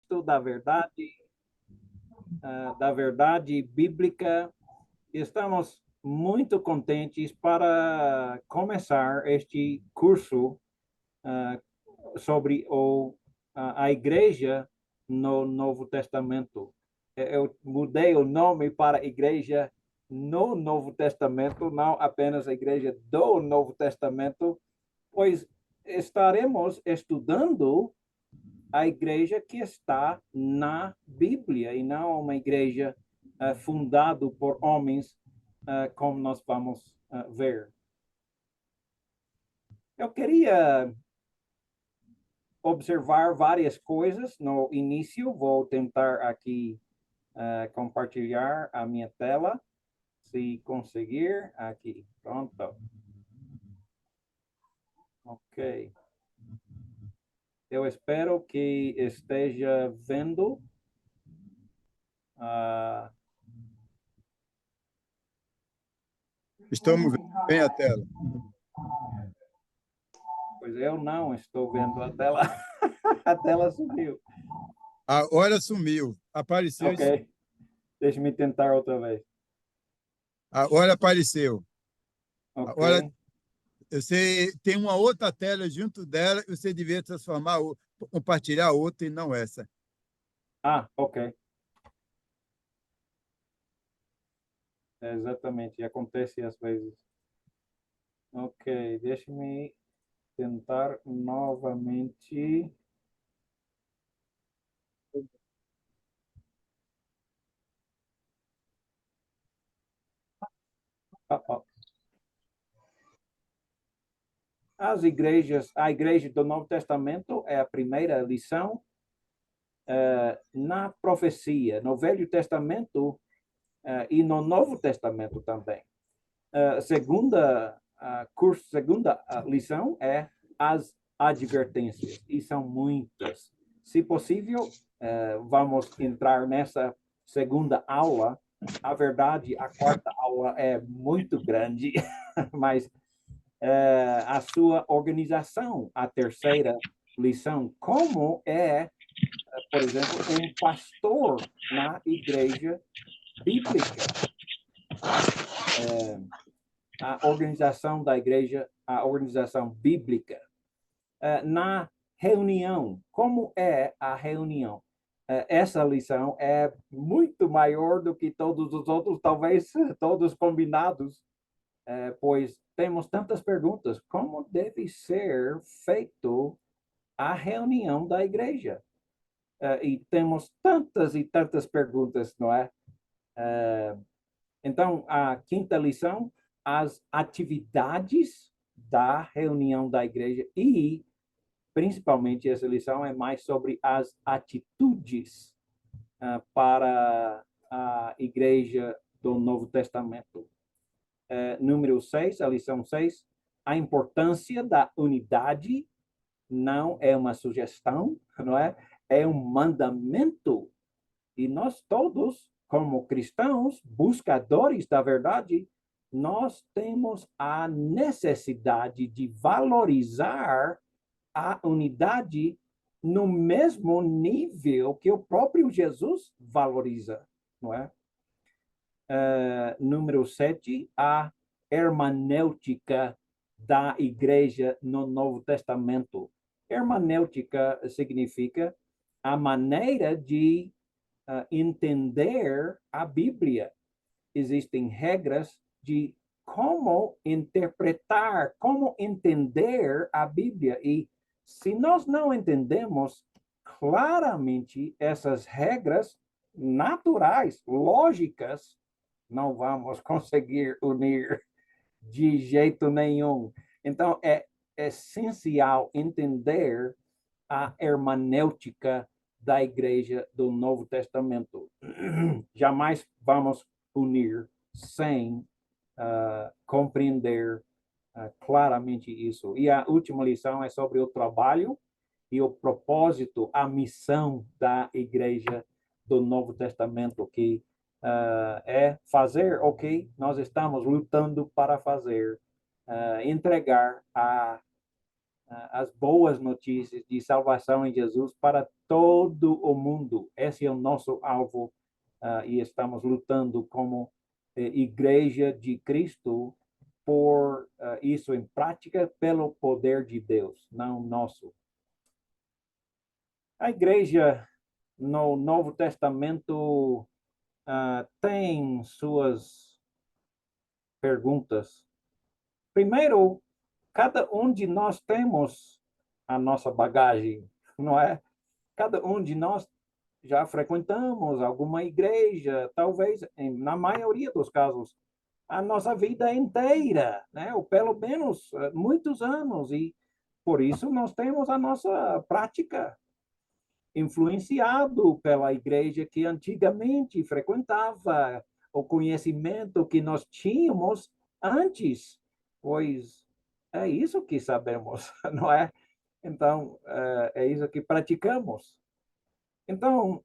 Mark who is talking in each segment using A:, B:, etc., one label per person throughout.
A: respeito da verdade bíblica. Estamos muito contentes para começar este curso sobre a igreja no Novo Testamento. Eu mudei o nome para Igreja no Novo Testamento, não apenas a Igreja do Novo Testamento, pois estaremos estudando a igreja que está na Bíblia e não uma igreja fundada por homens, como nós vamos ver. Eu queria observar várias coisas no início. Vou tentar aqui compartilhar a minha tela, se conseguir. Aqui, pronto. Ok. Eu espero que esteja vendo.
B: Estamos vendo bem a tela.
A: Pois eu não estou vendo a tela. A tela sumiu.
B: Agora sumiu. Apareceu.
A: Ok. Deixa-me tentar outra vez.
B: Agora apareceu.
A: Ok.
B: Agora você tem uma outra tela junto dela e você devia transformar, compartilhar outra e não essa.
A: Ok. Exatamente, acontece às vezes. Ok, deixe-me tentar novamente. A igreja do Novo Testamento é a primeira lição na profecia, no Velho Testamento e no Novo Testamento também. Segunda lição é as advertências, e são muitas. Se possível, vamos entrar nessa segunda aula. A verdade, a quarta aula é muito grande, mas a sua organização, a terceira lição, como é, por exemplo, um pastor na igreja bíblica. A organização da igreja, a organização bíblica. Na reunião, como é a reunião? Essa lição é muito maior do que todos os outros, talvez todos combinados, pois temos tantas perguntas. Como deve ser feito a reunião da igreja? E temos tantas e tantas perguntas, não é? Então, a quinta lição, as atividades da reunião da igreja e, principalmente, essa lição é mais sobre as atitudes para a igreja do Novo Testamento. Número 6, a lição 6, a importância da unidade não é uma sugestão, não é? É um mandamento. E nós todos, como cristãos, buscadores da verdade, nós temos a necessidade de valorizar a unidade no mesmo nível que o próprio Jesus valoriza, não é? Número 7, a hermenêutica da igreja no Novo Testamento. Hermenêutica significa a maneira de entender a Bíblia. Existem regras de como interpretar, como entender a Bíblia. E se nós não entendemos claramente essas regras naturais, lógicas, não vamos conseguir unir de jeito nenhum. Então, é essencial entender a hermenêutica da igreja do Novo Testamento. Jamais vamos unir sem compreender claramente isso. E a última lição é sobre o trabalho e o propósito, a missão da igreja do Novo Testamento, que é fazer o que nós estamos lutando para fazer, entregar as boas notícias de salvação em Jesus para todo o mundo. Esse é o nosso alvo e estamos lutando como Igreja de Cristo por isso em prática pelo poder de Deus, não nosso. A igreja no Novo Testamento tem suas perguntas. Primeiro, cada um de nós temos a nossa bagagem, não é? Cada um de nós já frequentamos alguma igreja, talvez, na maioria dos casos, a nossa vida inteira, né? Ou pelo menos muitos anos, e por isso nós temos a nossa prática influenciado pela igreja que antigamente frequentava, o conhecimento que nós tínhamos antes, pois é isso que sabemos, não é? Então, é isso que praticamos. Então,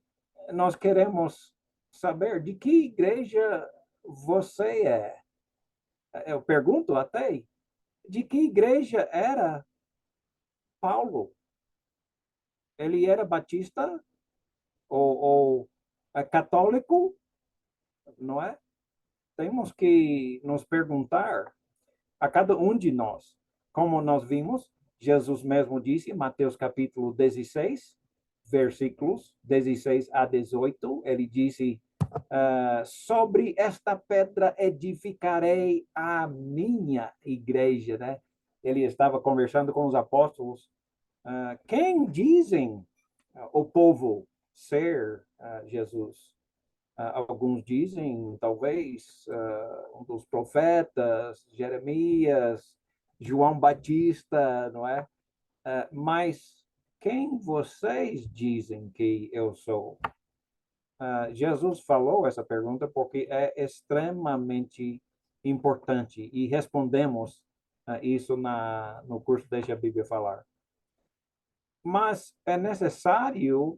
A: nós queremos saber de que igreja você é. Eu pergunto até, de que igreja era Paulo? Ele era batista ou católico, não é? Temos que nos perguntar a cada um de nós, como nós vimos, Jesus mesmo disse em Mateus capítulo 16, versículos 16 a 18, ele disse, sobre esta pedra edificarei a minha igreja, né? Ele estava conversando com os apóstolos. Quem dizem o povo ser Jesus? Alguns dizem, talvez, um dos profetas, Jeremias, João Batista, não é? Mas quem vocês dizem que eu sou? Jesus falou essa pergunta porque é extremamente importante e respondemos isso no curso Deixa a Bíblia Falar. Mas é necessário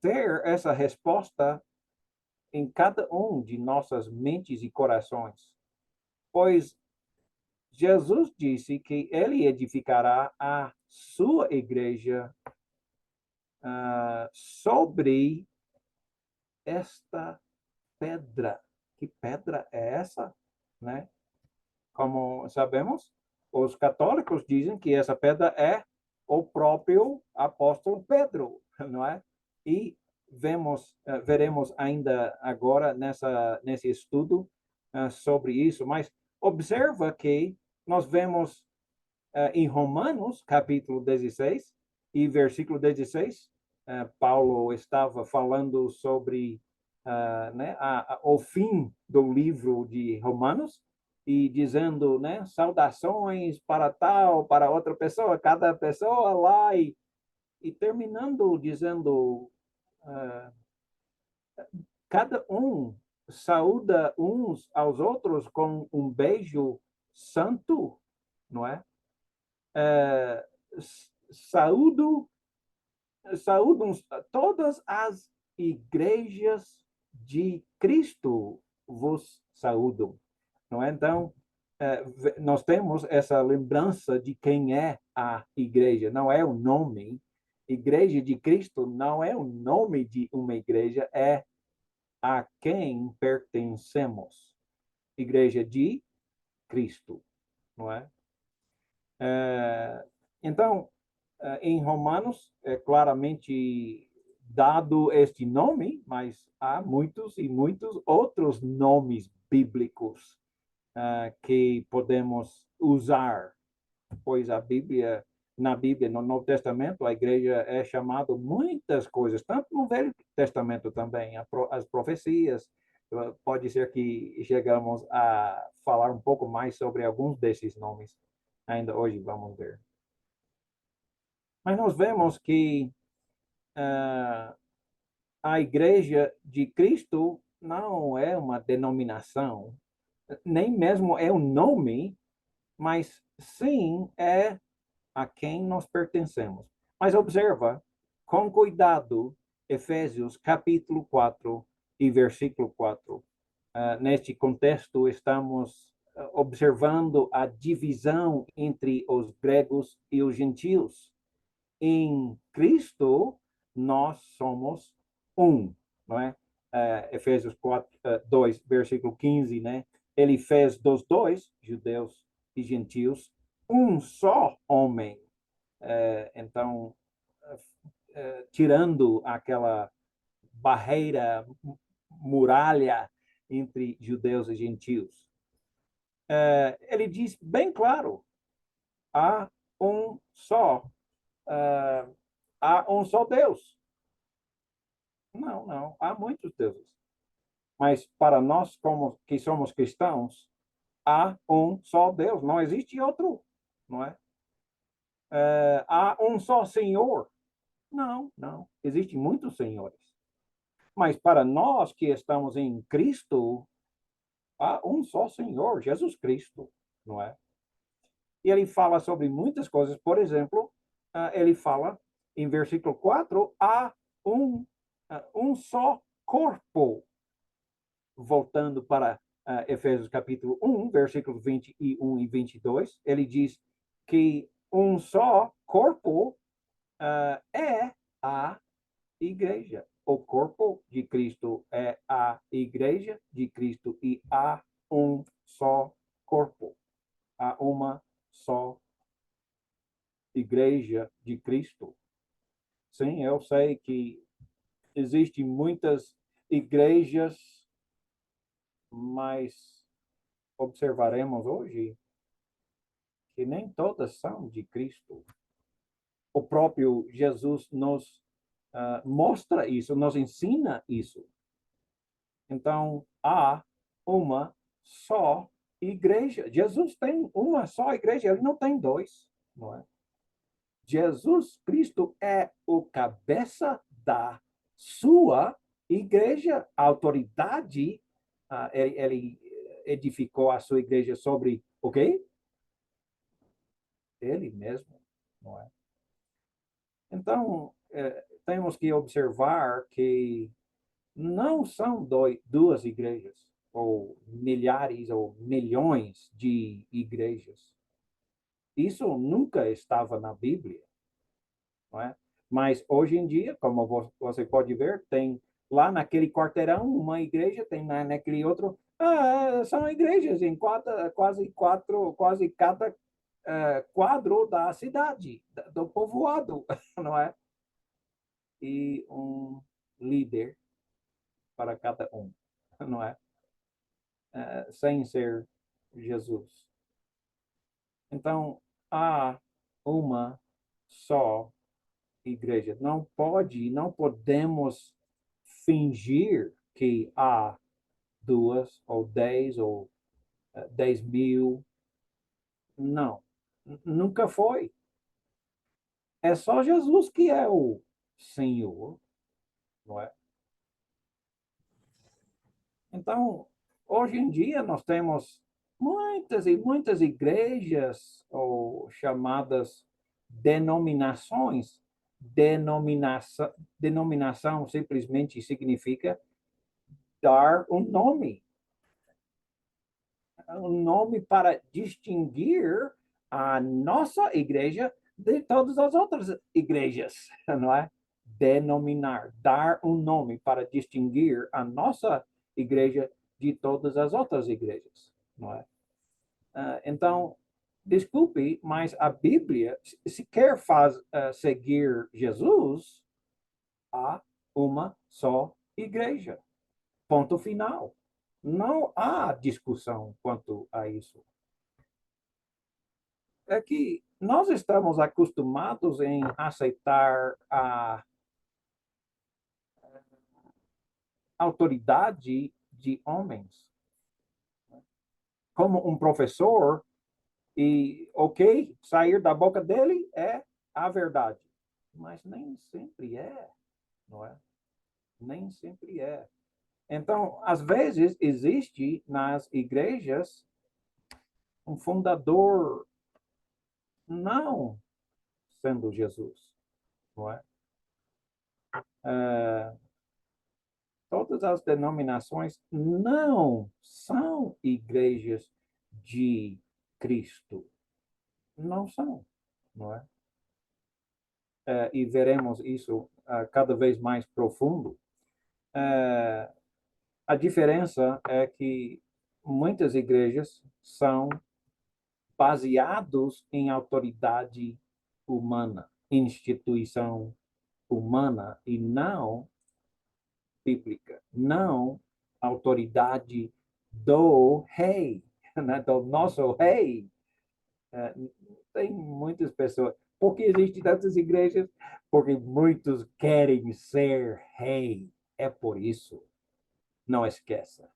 A: ter essa resposta em cada um de nossas mentes e corações, pois Jesus disse que ele edificará a sua igreja sobre esta pedra. Que pedra é essa, né? Como sabemos, os católicos dizem que essa pedra é o próprio apóstolo Pedro, não é? E veremos ainda agora nesse estudo sobre isso, mas observa que nós vemos em Romanos, capítulo 16 e versículo 16, Paulo estava falando sobre né, o fim do livro de Romanos e dizendo, né, saudações para tal, para outra pessoa, cada pessoa lá e terminando dizendo cada um saúda uns aos outros com um beijo santo, não é? Saúdo saúdam todas as igrejas de Cristo vos saúdam, não é? Então, nós temos essa lembrança de quem é a igreja, não é o nome. Igreja de Cristo não é o nome de uma igreja, é a quem pertencemos. Igreja de Cristo, não é? Então, em Romanos é claramente dado este nome, mas há muitos e muitos outros nomes bíblicos que podemos usar, pois na Bíblia, no Novo Testamento, a igreja é chamada muitas coisas, tanto no Velho Testamento também, as profecias. Pode ser que chegamos a falar um pouco mais sobre alguns desses nomes. Ainda hoje vamos ver. Mas nós vemos que a Igreja de Cristo não é uma denominação, nem mesmo é um nome, mas sim é a quem nós pertencemos. Mas observa, com cuidado, Efésios capítulo 4 e versículo 4. Neste contexto, estamos observando a divisão entre os gregos e os gentios. Em Cristo, nós somos um, não é? Efésios 2, versículo 15, né? Ele fez dos dois, judeus e gentios, um só homem. Então, tirando aquela barreira, muralha entre judeus e gentios. Ele diz bem claro, há um só, há um só Deus. Não, há muitos deuses. Mas para nós, como que somos cristãos, há um só Deus, não existe outro, não é? Há um só Senhor. Não, existem muitos senhores. Mas para nós que estamos em Cristo, há um só Senhor, Jesus Cristo, não é? E ele fala sobre muitas coisas, por exemplo, ele fala em versículo 4, há um só corpo. Voltando para Efésios capítulo 1, versículos 21 e 22, ele diz que um só corpo é a igreja. O corpo de Cristo é a igreja de Cristo e há um só corpo. Há uma só igreja de Cristo. Sim, eu sei que existem muitas igrejas, mas observaremos hoje que nem todas são de Cristo. O próprio Jesus nos mostra isso, nos ensina isso. Então, há uma só igreja. Jesus tem uma só igreja, ele não tem dois, não é? Jesus Cristo é o cabeça da sua igreja. A autoridade, ele edificou a sua igreja sobre o quê? Ele mesmo, não é? Então, temos que observar que não são duas igrejas, ou milhares ou milhões de igrejas. Isso nunca estava na Bíblia, não é? Mas hoje em dia, como você pode ver, tem lá naquele quarteirão uma igreja, tem naquele outro, são igrejas em quase cada quadro da cidade, do povoado, não é? E um líder para cada um, não é? Sem ser Jesus. Então, há uma só igreja. Não podemos fingir que há duas, ou 10, ou 10.000. Não, nunca foi. É só Jesus que é o Senhor, não é? Então, hoje em dia, nós temos muitas e muitas igrejas, ou chamadas denominações. Denominação simplesmente significa dar um nome para distinguir a nossa igreja de todas as outras igrejas, não é? Denominar, dar um nome para distinguir a nossa igreja de todas as outras igrejas, não é? Então, desculpe, mas a Bíblia, se quer seguir Jesus, há uma só igreja. Ponto final. Não há discussão quanto a isso. É que nós estamos acostumados em aceitar a autoridade de homens como um professor e, ok, sair da boca dele é a verdade. Mas nem sempre é, não é? Nem sempre é. Então, às vezes, existe nas igrejas um fundador não sendo Jesus, não é? Todas as denominações não são igrejas de Cristo. Não são, não é? E veremos isso cada vez mais profundo. A diferença é que muitas igrejas são baseados em autoridade humana, instituição humana e não bíblica, não autoridade do rei, né? Do nosso rei. Tem muitas pessoas. Por que existem tantas igrejas? Porque muitos querem ser rei. É por isso. Não esqueça.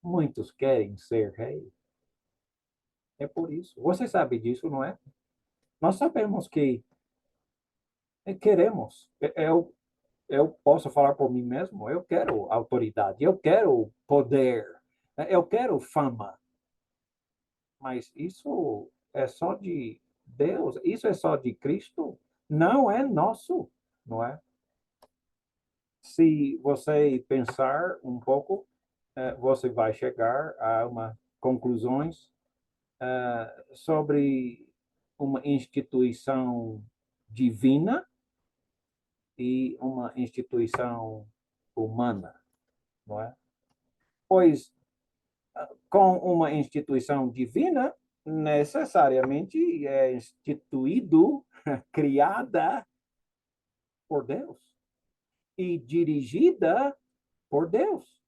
A: Muitos querem ser rei. É por isso. Você sabe disso, não é? Nós sabemos que queremos. Eu posso falar por mim mesmo. Eu quero autoridade. Eu quero poder. Eu quero fama. Mas isso é só de Deus? Isso é só de Cristo? Não é nosso, não é? Se você pensar um pouco, você vai chegar a uma conclusões sobre uma instituição divina e uma instituição humana, não é? Pois com uma instituição divina, necessariamente é instituído, criada por Deus e dirigida por Deus.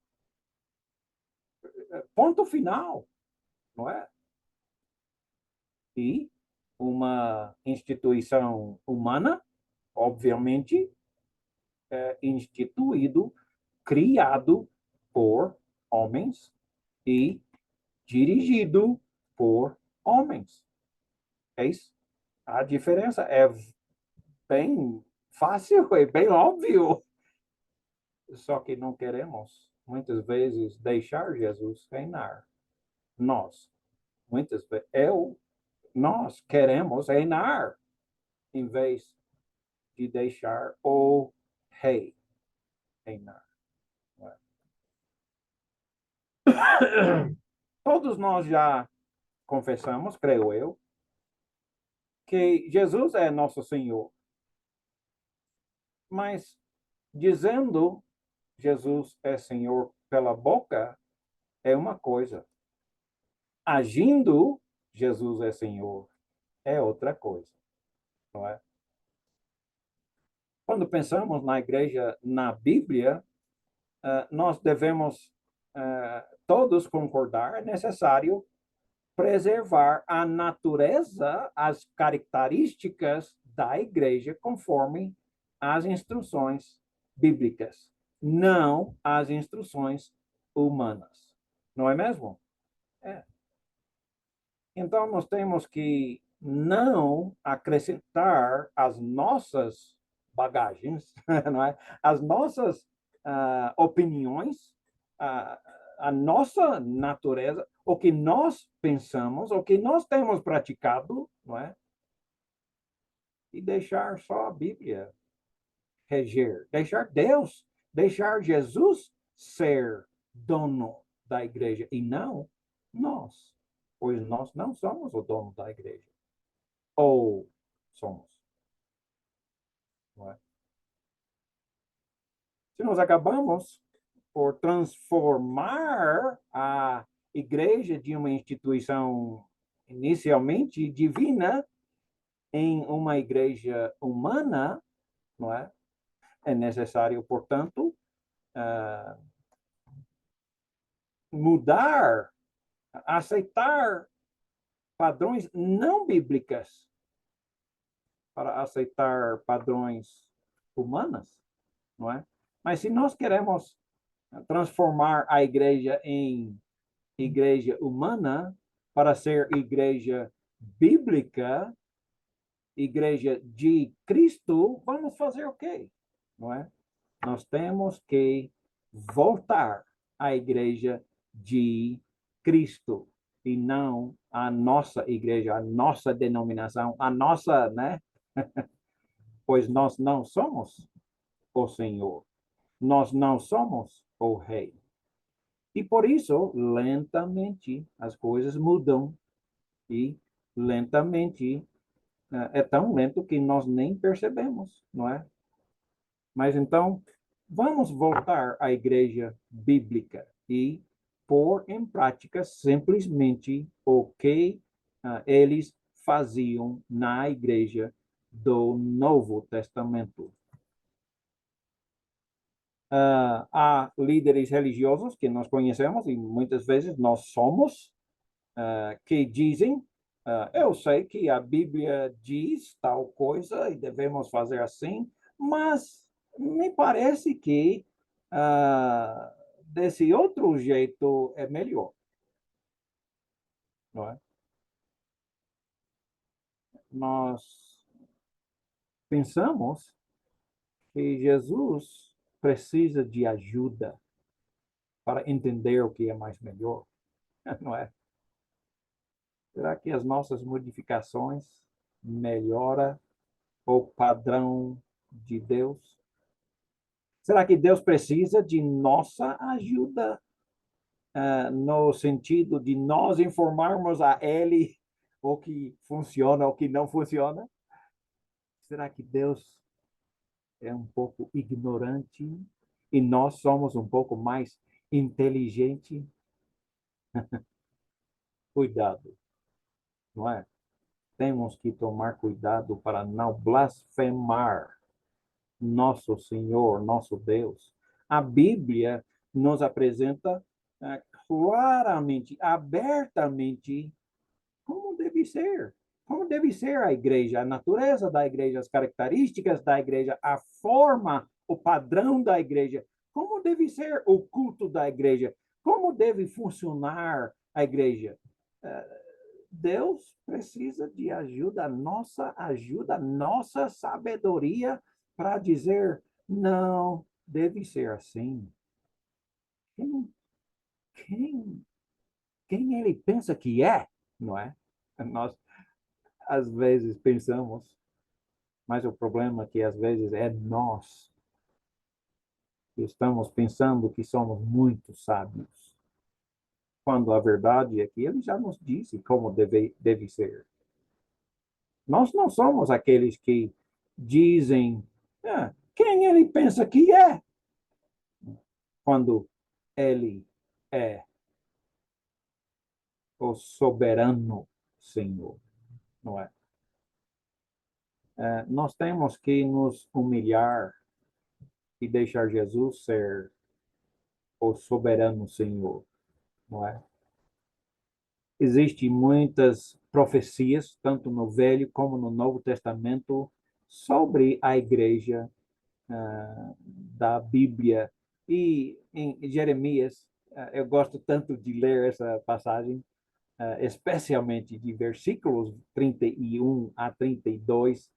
A: Ponto final, não é? E uma instituição humana, obviamente, é instituído, criado por homens e dirigido por homens. É isso. A diferença é bem fácil, é bem óbvio. Só que não queremos, muitas vezes, deixar Jesus reinar. Nós, muitas vezes, nós queremos reinar, em vez de deixar o rei reinar. Todos nós já confessamos, creio eu, que Jesus é nosso Senhor. Mas dizendo Jesus é Senhor pela boca é uma coisa. Agindo Jesus é Senhor é outra coisa, não é? Quando pensamos na igreja na Bíblia, nós devemos todos concordar, é necessário preservar a natureza, as características da igreja conforme as instruções bíblicas, não as instruções humanas. Não é mesmo? É. Então, nós temos que não acrescentar as nossas bagagens, não é? As nossas opiniões, a nossa natureza, o que nós pensamos, o que nós temos praticado, não é? E deixar só a Bíblia reger, deixar Deus, deixar Jesus ser dono da igreja e não nós, pois nós não somos o dono da igreja. Ou somos, não é? Se nós acabamos por transformar a igreja de uma instituição inicialmente divina em uma igreja humana, não é? É necessário, portanto, mudar, aceitar padrões não bíblicas para aceitar padrões humanas, não é? Mas se nós queremos transformar a igreja em igreja humana para ser igreja bíblica, igreja de Cristo, vamos fazer o quê? Não é? Nós temos que voltar à igreja de Cristo e não a nossa igreja, a nossa denominação, a nossa, né? Pois nós não somos o Senhor. Nós não somos o Rei. E por isso, lentamente, as coisas mudam. E lentamente, é tão lento que nós nem percebemos, não é? Mas então, vamos voltar à igreja bíblica e pôr em prática simplesmente o que eles faziam na igreja do Novo Testamento. Há líderes religiosos que nós conhecemos e muitas vezes nós somos, que dizem, eu sei que a Bíblia diz tal coisa e devemos fazer assim, mas me parece que desse outro jeito é melhor, não é? Nós pensamos que Jesus precisa de ajuda para entender o que é mais melhor, não é? Será que as nossas modificações melhora o padrão de Deus? Será que Deus precisa de nossa ajuda, no sentido de nós informarmos a Ele o que funciona, o que não funciona? Será que Deus é um pouco ignorante e nós somos um pouco mais inteligente? Cuidado, não é? Temos que tomar cuidado para não blasfemar nosso Senhor, nosso Deus. A Bíblia nos apresenta claramente, abertamente, como deve ser a igreja, a natureza da igreja, as características da igreja, a forma, o padrão da igreja, como deve ser o culto da igreja, como deve funcionar a igreja. Deus precisa de ajuda, nossa sabedoria para dizer, não, deve ser assim. Quem, quem, quem ele pensa que é, não é? Nós, às vezes, pensamos, mas o problema é que, às vezes, é nós que estamos pensando que somos muito sábios, quando a verdade é que ele já nos disse como deve ser. Nós não somos aqueles que dizem quem ele pensa que é, quando ele é o soberano Senhor, não é? Nós temos que nos humilhar e deixar Jesus ser o soberano Senhor, não é? Existem muitas profecias, tanto no Velho como no Novo Testamento, sobre a igreja da Bíblia. E em Jeremias, eu gosto tanto de ler essa passagem, especialmente de versículos 31 a 32.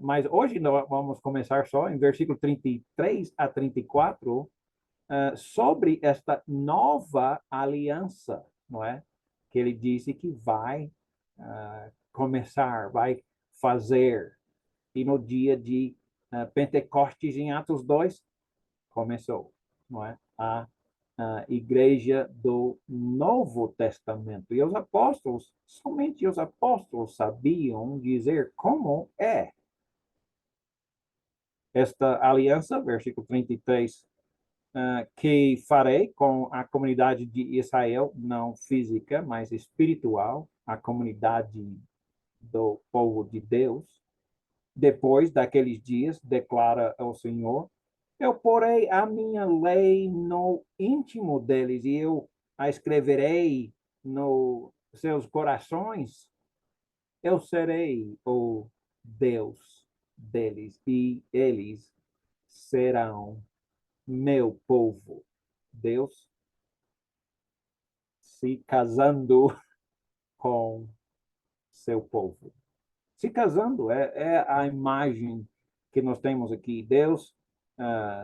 A: Mas hoje nós vamos começar só em versículo 33 a 34, sobre esta nova aliança, não é? Que ele disse que vai começar, vai fazer. E no dia de Pentecostes, em Atos 2, começou, não é? A igreja do Novo Testamento. E os apóstolos, somente os apóstolos sabiam dizer como é esta aliança, versículo 33, que farei com a comunidade de Israel, não física, mas espiritual, a comunidade do povo de Deus. Depois daqueles dias, declara o Senhor, eu porei a minha lei no íntimo deles e eu a escreverei nos seus corações. Eu serei o Deus deles e eles serão meu povo. Deus se casando com seu povo. Se casando é a imagem que nós temos aqui. Deus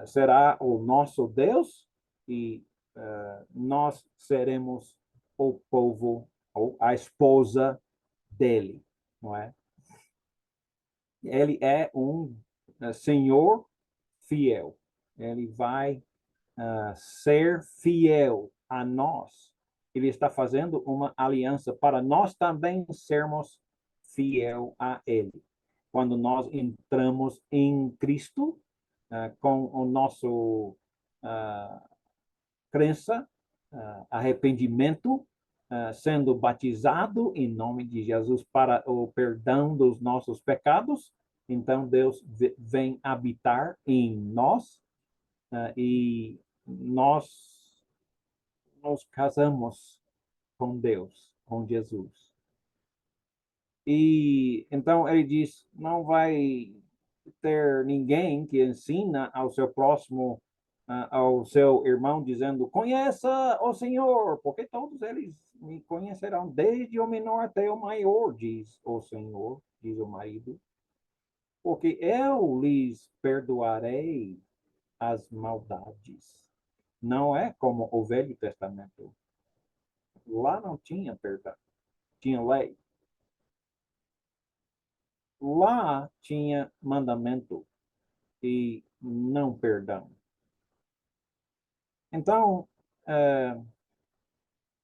A: será o nosso Deus e nós seremos o povo ou a esposa dele, não é? Ele é um Senhor fiel. Ele vai ser fiel a nós. Ele está fazendo uma aliança para nós também sermos fiel a Ele. Quando nós entramos em Cristo, com o nosso crença, arrependimento, sendo batizado em nome de Jesus para o perdão dos nossos pecados, então Deus vem habitar em nós e nós nos casamos com Deus, com Jesus. E então ele diz, não vai ter ninguém que ensina ao seu próximo, ao seu irmão, dizendo, conheça o Senhor, porque todos eles me conhecerão, desde o menor até o maior, diz o Senhor, diz o marido, porque eu lhes perdoarei as maldades. Não é como o Velho Testamento. Lá não tinha perdão, tinha lei. Lá tinha mandamento e não perdão. Então,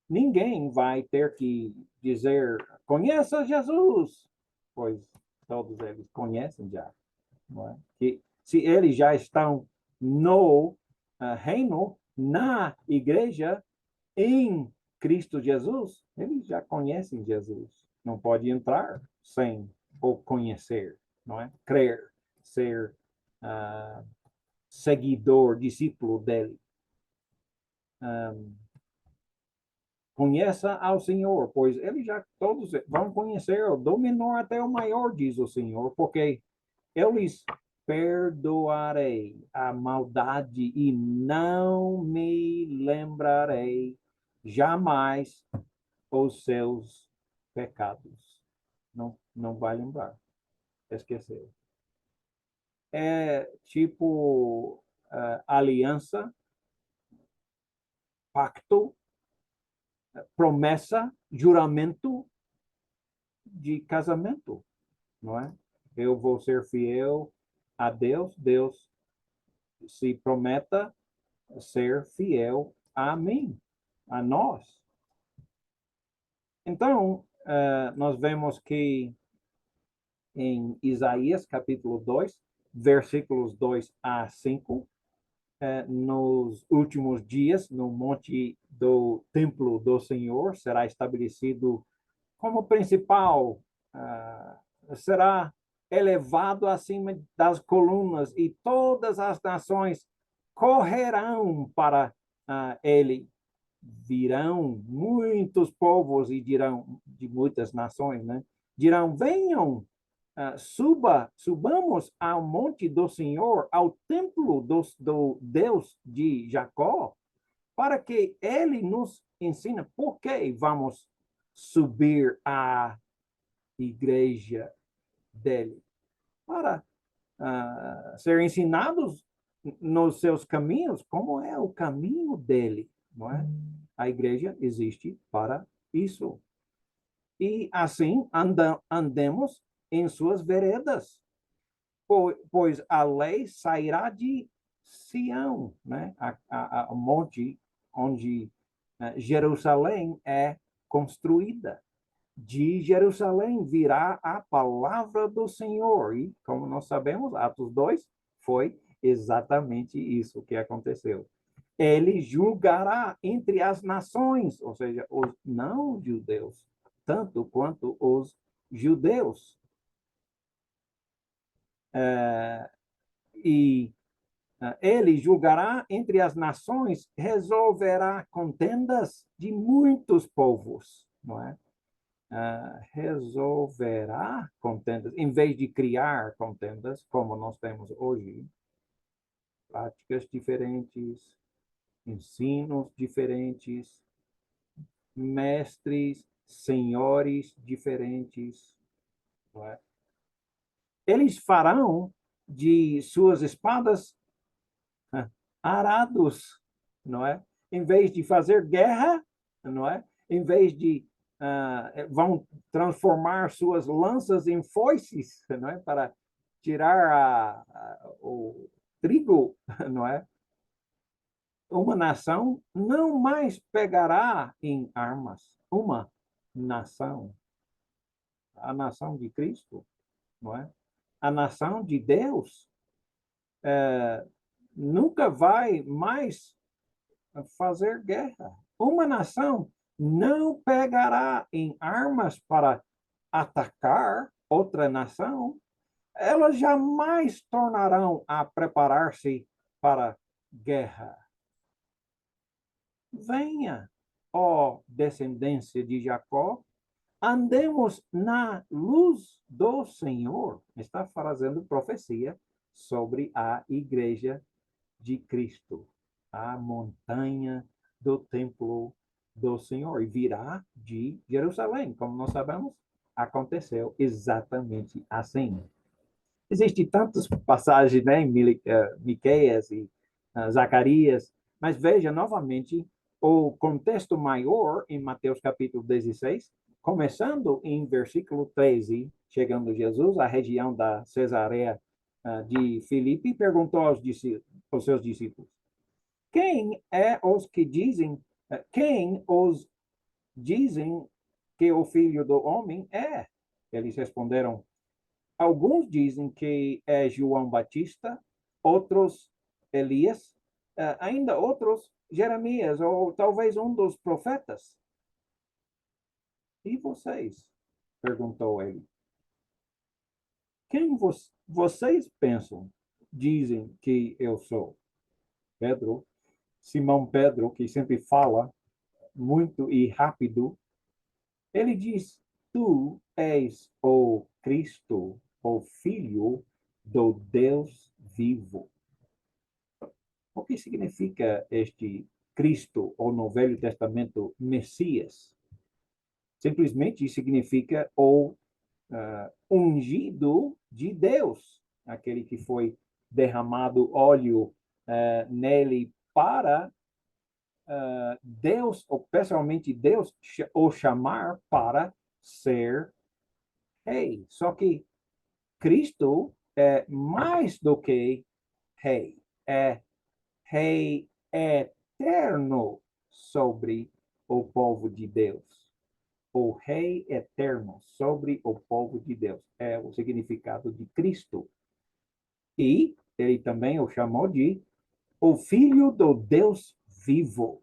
A: ninguém vai ter que dizer, conheça Jesus, pois todos eles conhecem já. Não é? Que se eles já estão no reino, na igreja, em Cristo Jesus, eles já conhecem Jesus. Não pode entrar sem o conhecer, não é? Crer, ser seguidor, discípulo dele. Conheça ao Senhor, pois eles já todos vão conhecer, do menor até o maior, diz o Senhor, porque eu lhes perdoarei a maldade e não me lembrarei jamais os seus pecados. Não vai lembrar, esquecer. É tipo aliança, pacto, promessa, juramento de casamento, não é? Eu vou ser fiel a Deus, Deus se prometa ser fiel a mim, a nós. Então, nós vemos que em Isaías, capítulo 2, versículos 2 a 5, nos últimos dias, no monte do templo do Senhor, será estabelecido como principal, será elevado acima das colunas e todas as nações correrão para ele. Virão muitos povos e dirão, de muitas nações, né? Dirão, venham, subamos ao monte do Senhor, ao templo do Deus de Jacó, para que ele nos ensine por que vamos subir à igreja dele, para ser ensinados nos seus caminhos, como é o caminho dele, não é? A igreja existe para isso. E assim andemos em suas veredas, pois a lei sairá de Sião, né? O monte onde Jerusalém é construída. De Jerusalém virá a palavra do Senhor. E, como nós sabemos, Atos 2 foi exatamente isso que aconteceu. Ele julgará entre as nações, ou seja, os não-judeus, tanto quanto os judeus. Ele julgará entre as nações, resolverá contendas de muitos povos, não é? Resolverá contendas, em vez de criar contendas, como nós temos hoje, práticas diferentes, ensinos diferentes, mestres, senhores diferentes, não é? Eles farão de suas espadas arados, não é? Em vez de fazer guerra, não é? Em vez de vão transformar suas lanças em foices, não é? Para tirar o trigo, não é? uma nação não mais pegará em armas. Uma nação, a nação de Cristo, não é? A nação de Deus nunca vai mais fazer guerra. Uma nação não pegará em armas para atacar outra nação. Elas jamais tornarão a preparar-se para guerra. Venha, ó descendência de Jacó, andemos na luz do Senhor. Está fazendo profecia sobre a igreja de Cristo, a montanha do templo do Senhor. E virá de Jerusalém. Como nós sabemos, aconteceu exatamente assim. Existem tantas passagens, né, em Miqueias e Zacarias, mas veja novamente o contexto maior em Mateus capítulo 16, começando em versículo 13, chegando Jesus à região da Cesareia de Filipe, perguntou aos seus discípulos: quem é os que dizem, quem os dizem que o Filho do Homem é? Eles responderam: alguns dizem que é João Batista, outros Elias, ainda outros Jeremias, ou talvez um dos profetas. E vocês? Perguntou ele. Quem vocês pensam, dizem que eu sou? Pedro, Simão Pedro, que sempre fala muito e rápido, ele diz: tu és o Cristo, o Filho do Deus vivo. O que significa este Cristo, ou no Velho Testamento, Messias? Simplesmente significa o ungido de Deus, aquele que foi derramado óleo nele para Deus, ou pessoalmente Deus, o chamar para ser rei. Só que Cristo é mais do que rei, é rei eterno sobre o povo de Deus. O rei eterno sobre o povo de Deus é o significado de Cristo. E ele também o chamou de o Filho do Deus vivo.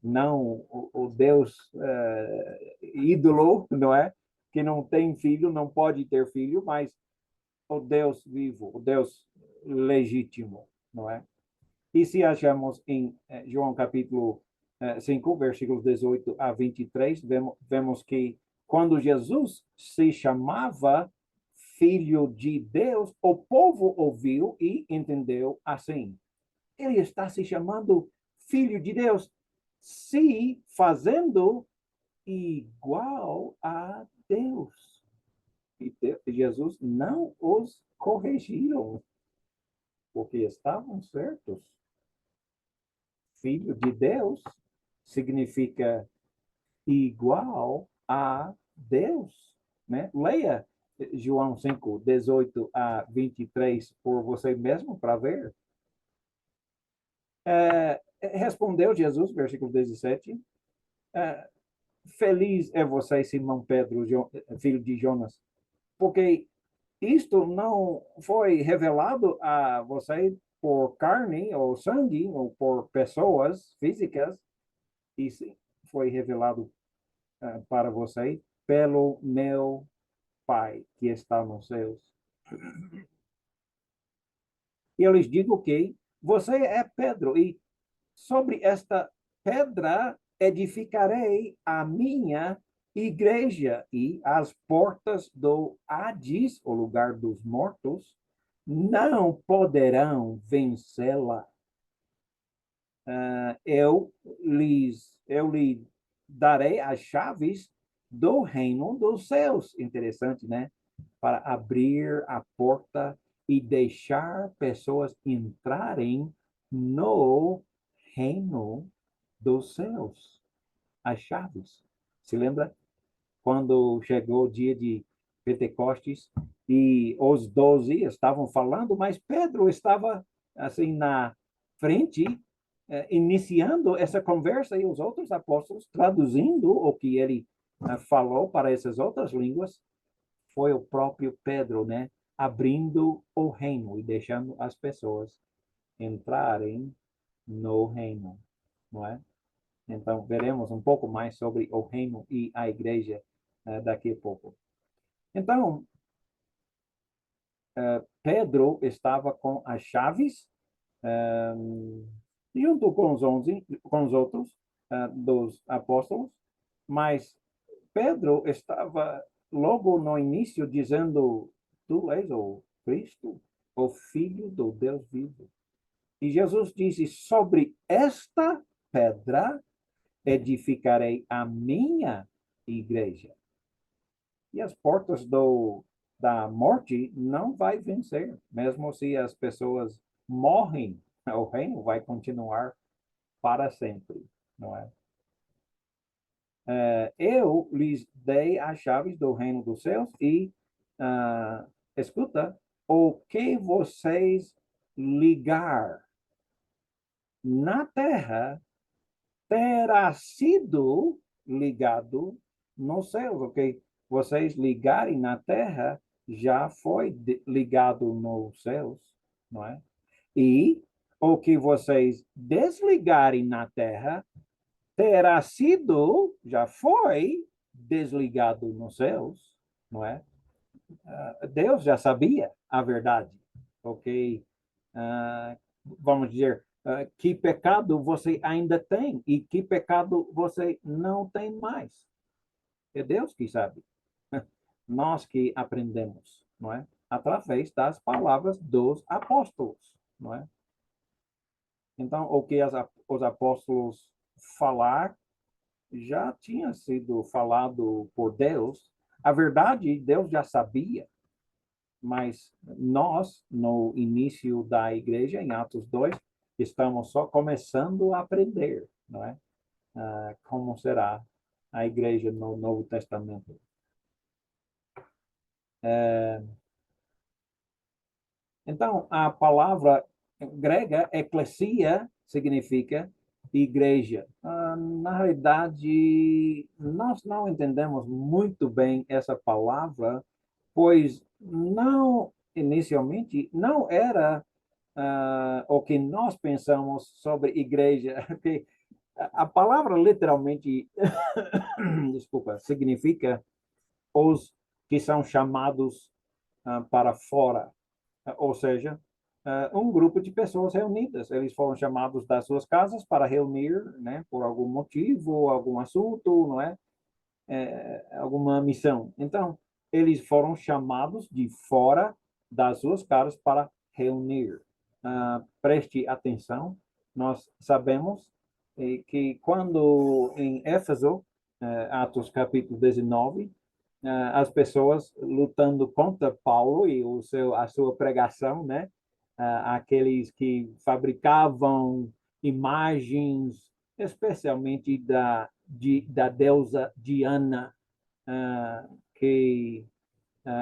A: Não o Deus ídolo, não é? Que não tem filho, não pode ter filho, mas o Deus vivo, o Deus legítimo, não é? E se achamos em João capítulo 5, versículos 18 a 23, vemos que quando Jesus se chamava Filho de Deus, o povo ouviu e entendeu assim: ele está se chamando Filho de Deus, se fazendo igual a Deus. E Jesus não os corrigiram, porque estavam certos. Filho de Deus significa igual a Deus, né? Leia João 5, 18 a 23 por você mesmo para ver. Respondeu Jesus, versículo 17, feliz é você, Simão Pedro, filho de Jonas, porque isto não foi revelado a você por carne ou sangue, ou por pessoas físicas, e sim, foi revelado para você pelo meu Pai que está nos céus. E eu lhes digo que você é Pedro, e sobre esta pedra edificarei a minha igreja, e as portas do Hades, o lugar dos mortos, não poderão vencê-la. Eu lhe darei as chaves do reino dos céus. Interessante, né? Para abrir a porta e deixar pessoas entrarem no reino dos céus. As chaves. Se lembra quando chegou o dia de Pentecostes e os 12 estavam falando, mas Pedro estava assim na frente iniciando essa conversa e os outros apóstolos traduzindo o que ele falou para essas outras línguas, foi o próprio Pedro, né? Abrindo o reino e deixando as pessoas entrarem no reino, não é? Então, veremos um pouco mais sobre o reino e a igreja daqui a pouco. Então, Pedro estava com as chaves, junto com com os outros dos apóstolos, mas Pedro estava logo no início dizendo: Tu és o Cristo, o Filho do Deus vivo. E Jesus disse: Sobre esta pedra edificarei a minha igreja. E as portas da morte não vai vencer, mesmo se as pessoas morrem, o reino vai continuar para sempre, não é? Eu lhes dei as chaves do reino dos céus e, escuta, o que vocês ligar na terra terá sido ligado nos céus, ok? Vocês ligarem na terra já foi ligado nos céus, não é? E o que vocês desligarem na terra terá sido, já foi desligado nos céus, não é? Deus já sabia a verdade, ok? Vamos dizer, que pecado você ainda tem e que pecado você não tem mais. É Deus que sabe. Nós que aprendemos, não é? Através das palavras dos apóstolos, não é? Então, o que os apóstolos falar já tinha sido falado por Deus. A verdade, Deus já sabia, mas nós, no início da igreja, em Atos 2, estamos só começando a aprender, não é? Como será a igreja no Novo Testamento. Então, a palavra grega, eclesia, significa igreja. Na realidade, nós não entendemos muito bem essa palavra, pois não, inicialmente, não era o que nós pensamos sobre igreja. Porque a palavra literalmente, desculpa, significa os que são chamados para fora, ou seja, um grupo de pessoas reunidas. Eles foram chamados das suas casas para reunir, né, por algum motivo, algum assunto, não é? Alguma missão. Então, eles foram chamados de fora das suas casas para reunir. Preste atenção, nós sabemos que quando em Éfeso, Atos capítulo 19, as pessoas lutando contra Paulo e a sua pregação, né? Aqueles que fabricavam imagens, especialmente da deusa Diana, que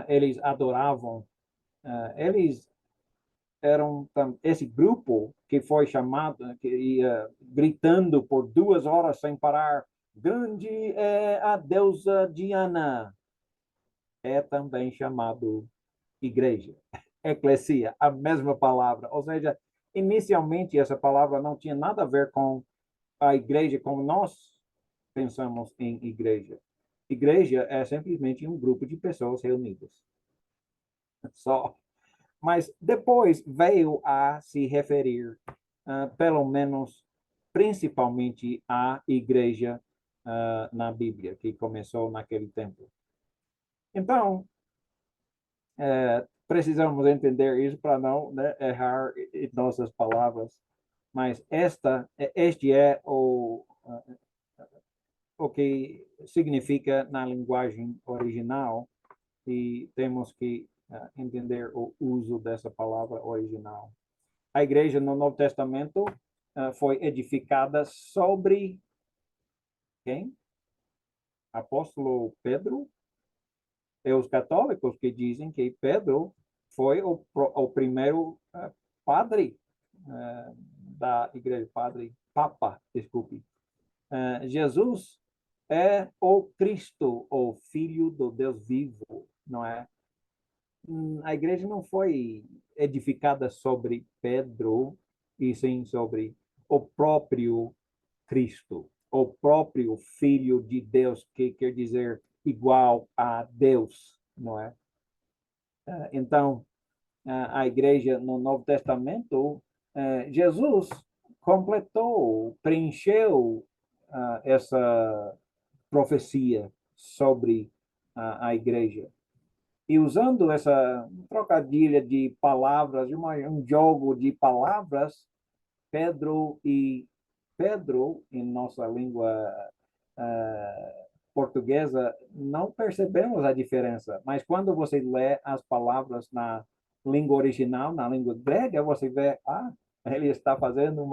A: eles adoravam. Eles eram esse grupo que foi chamado, que ia gritando por 2 horas sem parar: grande é a deusa Diana. É também chamado igreja, eclesia, a mesma palavra. Ou seja, inicialmente essa palavra não tinha nada a ver com a igreja como nós pensamos em igreja. Igreja é simplesmente um grupo de pessoas reunidas. Só. Mas depois veio a se referir, pelo menos, principalmente à igreja na Bíblia, que começou naquele tempo. Então, precisamos entender isso para não, né, errar em nossas palavras. Mas este é o que significa na linguagem original e temos que entender o uso dessa palavra original. A igreja no Novo Testamento foi edificada sobre quem? Apóstolo Pedro. E os católicos que dizem que Pedro foi o primeiro padre da Igreja Papa, desculpe. Jesus é o Cristo, o Filho do Deus vivo, não é? A igreja não foi edificada sobre Pedro, e sim sobre o próprio Cristo, o próprio Filho de Deus, que quer dizer igual a Deus, não é? Então, a igreja no Novo Testamento, Jesus completou, preencheu essa profecia sobre a igreja. E usando essa trocadilha de palavras, um jogo de palavras, Pedro, em nossa língua portuguesa, não percebemos a diferença. Mas quando você lê as palavras na língua original, na língua grega, você vê, ele está fazendo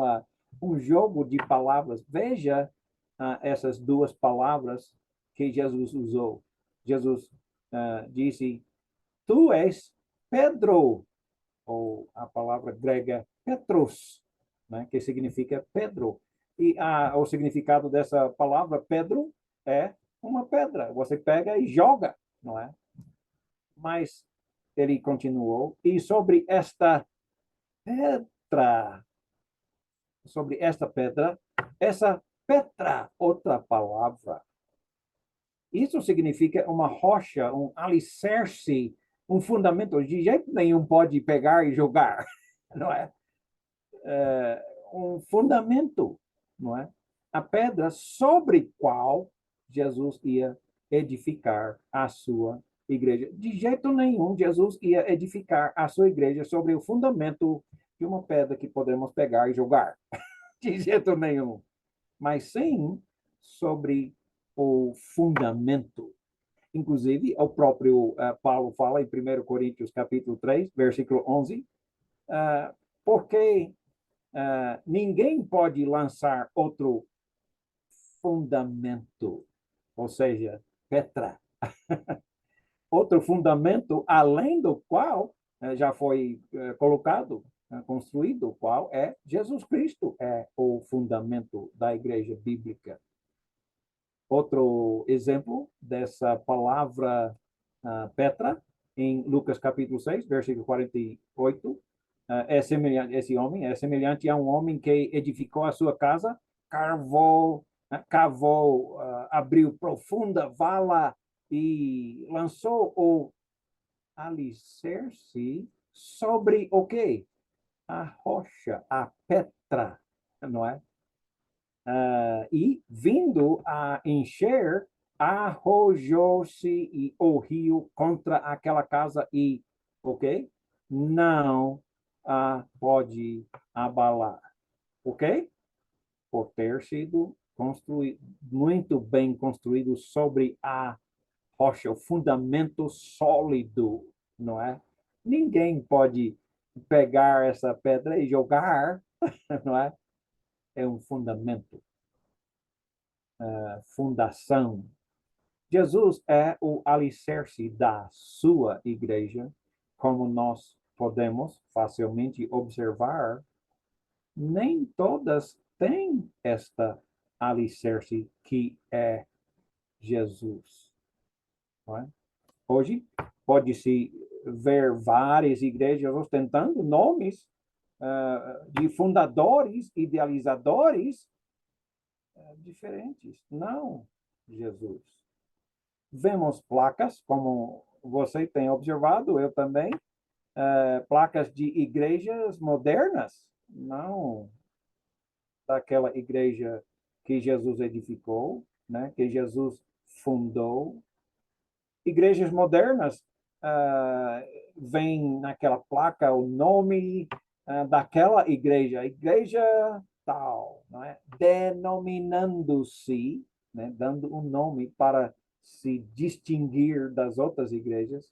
A: um jogo de palavras. Veja essas duas palavras que Jesus usou. Jesus disse, tu és Pedro, ou a palavra grega Petros, né, que significa Pedro. E o significado dessa palavra, Pedro, é uma pedra. Você pega e joga, não é? Mas ele continuou, e pedra, sobre esta pedra, essa Petra, outra palavra. Isso significa uma rocha, um alicerce, um fundamento. De jeito nenhum pode pegar e jogar, não é? Um fundamento, não é? A pedra sobre qual Jesus ia edificar a sua igreja. De jeito nenhum, Jesus ia edificar a sua igreja sobre o fundamento de uma pedra que podemos pegar e jogar. De jeito nenhum. Mas sim sobre o fundamento. Inclusive, o próprio Paulo fala em 1 Coríntios capítulo 3, versículo 11, porque ninguém pode lançar outro fundamento, ou seja, Petra. Outro fundamento além do qual já foi colocado, construído, o qual é Jesus Cristo, é o fundamento da igreja bíblica. Outro exemplo dessa palavra Petra, em Lucas capítulo 6, versículo 48, é semelhante, esse homem é semelhante a um homem que edificou a sua casa, cavou, abriu profunda vala e lançou o alicerce sobre o quê? A rocha, a Petra, não é? E vindo a encher, arrojou-se o rio contra aquela casa e, ok? Não a pode abalar, ok? Por ter sido construído, muito bem construído sobre a rocha, o fundamento sólido, não é? Ninguém pode pegar essa pedra e jogar, não é? É um fundamento, fundação. Jesus é o alicerce da sua igreja, como nós podemos facilmente observar. Nem todas têm esta alicerce que é Jesus. Não é? Hoje, pode-se ver várias igrejas ostentando nomes de fundadores, idealizadores diferentes. Não, Jesus. Vemos placas, como você tem observado, eu também, placas de igrejas modernas, não daquela igreja que Jesus edificou, né, que Jesus fundou. Igrejas modernas vem naquela placa o nome daquela igreja tal, não é? Denominando-se, né, dando um nome para se distinguir das outras igrejas.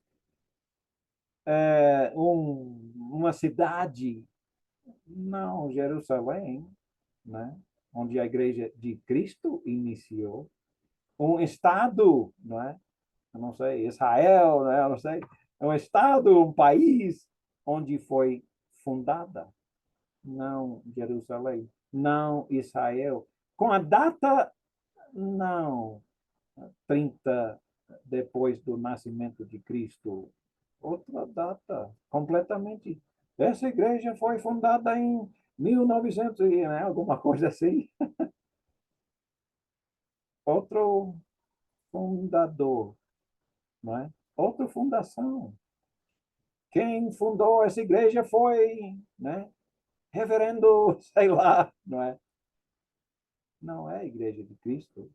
A: Uma cidade, não, Jerusalém, né, onde a igreja de Cristo iniciou. Um estado, não é? Eu não sei, Israel, né? Eu não sei, é um estado, um país onde foi fundada. não Jerusalém, não Israel. Com a data, não 30 depois do nascimento de Cristo. Outra data, completamente. Essa igreja foi fundada em 1900, né, alguma coisa assim. Outro fundador, não é? Outra fundação. Quem fundou essa igreja foi, né, reverendo, sei lá, não é? Não é a igreja de Cristo.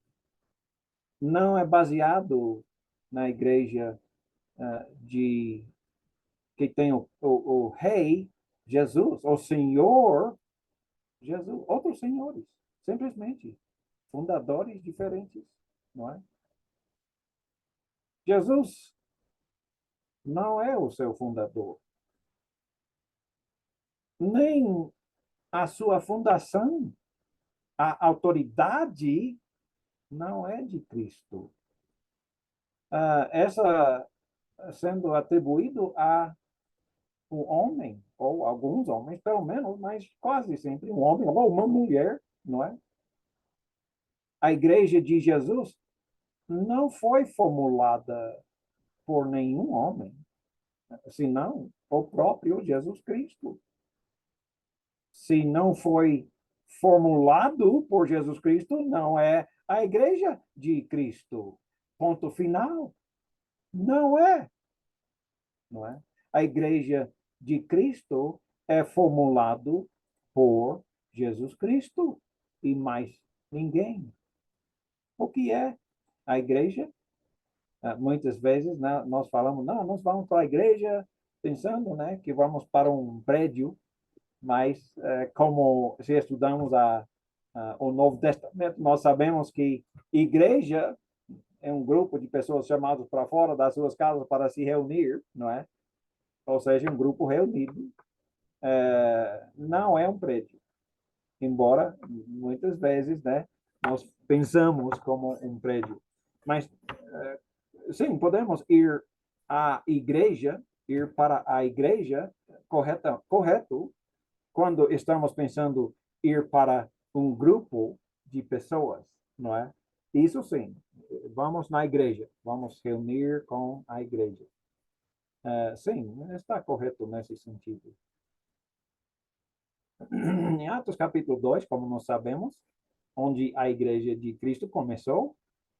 A: Não é baseado na igreja de que tem o rei Jesus, o Senhor Jesus, outros senhores, simplesmente fundadores diferentes, não é? Jesus não é o seu fundador, nem a sua fundação, a autoridade não é de Cristo. Essa sendo atribuído a um homem, ou alguns homens, pelo menos, mas quase sempre um homem ou uma mulher, não é? A igreja de Jesus não foi formulada por nenhum homem, senão o próprio Jesus Cristo. Se não foi formulado por Jesus Cristo, não é a igreja de Cristo. Ponto final. Não é, não é? A igreja de Cristo é formulado por Jesus Cristo e mais ninguém. O que é a igreja? Muitas vezes, né, nós falamos, não, nós vamos para a igreja pensando, né, que vamos para um prédio, mas como se estudamos o Novo Testamento, nós sabemos que igreja é um grupo de pessoas chamadas para fora das suas casas para se reunir, não é? Ou seja, um grupo reunido. Não é um prédio, embora muitas vezes, né, nós pensamos como um prédio. Mas sim, podemos ir à igreja, ir para a igreja, correto, quando estamos pensando ir para um grupo de pessoas, não é? Isso sim, vamos na igreja, vamos reunir com a igreja. Sim, está correto nesse sentido. Em Atos capítulo 2, como nós sabemos, onde a igreja de Cristo começou,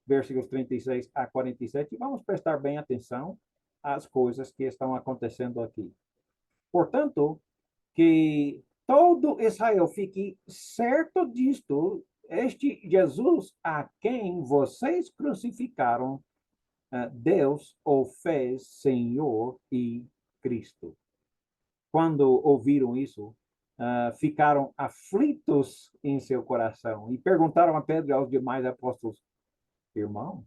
A: versículos 36 a 47, vamos prestar bem atenção às coisas que estão acontecendo aqui. Portanto, que todo Israel fique certo disto, este Jesus a quem vocês crucificaram, Deus o fez Senhor e Cristo. Quando ouviram isso, ficaram aflitos em seu coração e perguntaram a Pedro e aos demais apóstolos: irmãos,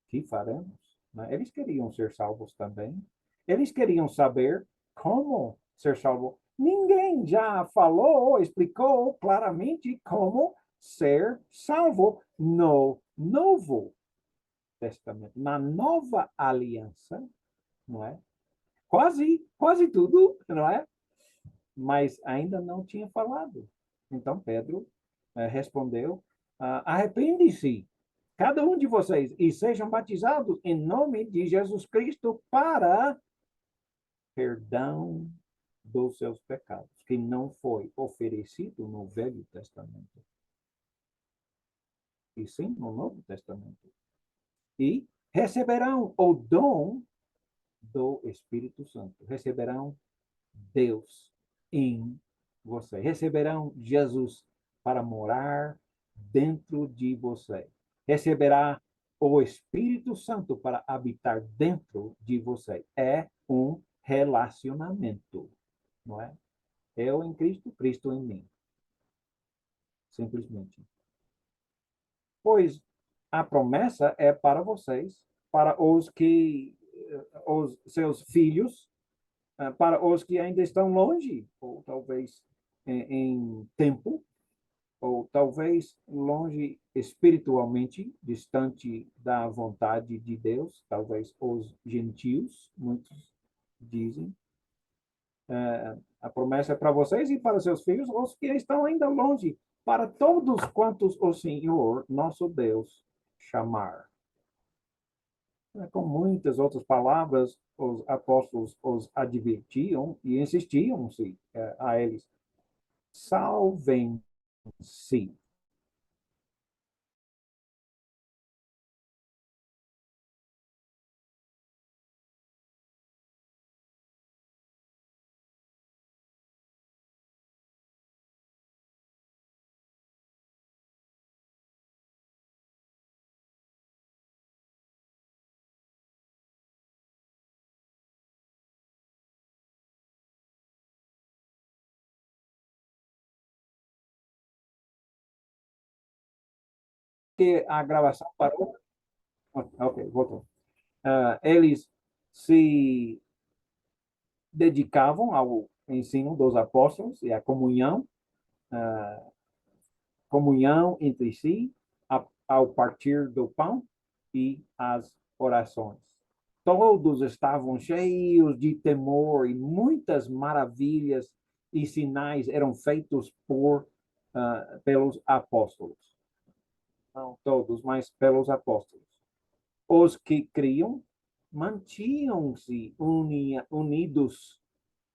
A: que faremos? Eles queriam ser salvos também. Eles queriam saber como ser salvo. Ninguém já falou ou explicou claramente como ser salvo no Novo Testamento, na Nova Aliança, não é? Quase tudo, não é? Mas ainda não tinha falado. Então Pedro respondeu: arrepende-se, cada um de vocês, e sejam batizados em nome de Jesus Cristo para perdão dos seus pecados, que não foi oferecido no Velho Testamento, e sim no Novo Testamento. E receberão o dom do Espírito Santo, receberão Deus em você, receberão Jesus para morar dentro de você, receberá o Espírito Santo para habitar dentro de você. É um relacionamento, não é? Eu em Cristo, Cristo em mim. Simplesmente. Pois a promessa é para vocês, para os seus filhos, para os que ainda estão longe, ou talvez em tempo, ou talvez longe espiritualmente, distante da vontade de Deus, talvez os gentios, muitos dizem. A promessa é para vocês e para seus filhos, os que estão ainda longe, para todos quantos o Senhor, nosso Deus, chamar. Com muitas outras palavras, os apóstolos os advertiam e insistiam-se a eles: salvem-se. Que a gravação parou. Ok, voltou. Eles se dedicavam ao ensino dos apóstolos e à comunhão entre si, ao partir do pão e as orações. Todos estavam cheios de temor e muitas maravilhas e sinais eram feitos pelos apóstolos. Não todos, mas pelos apóstolos. Os que criam mantinham-se unidos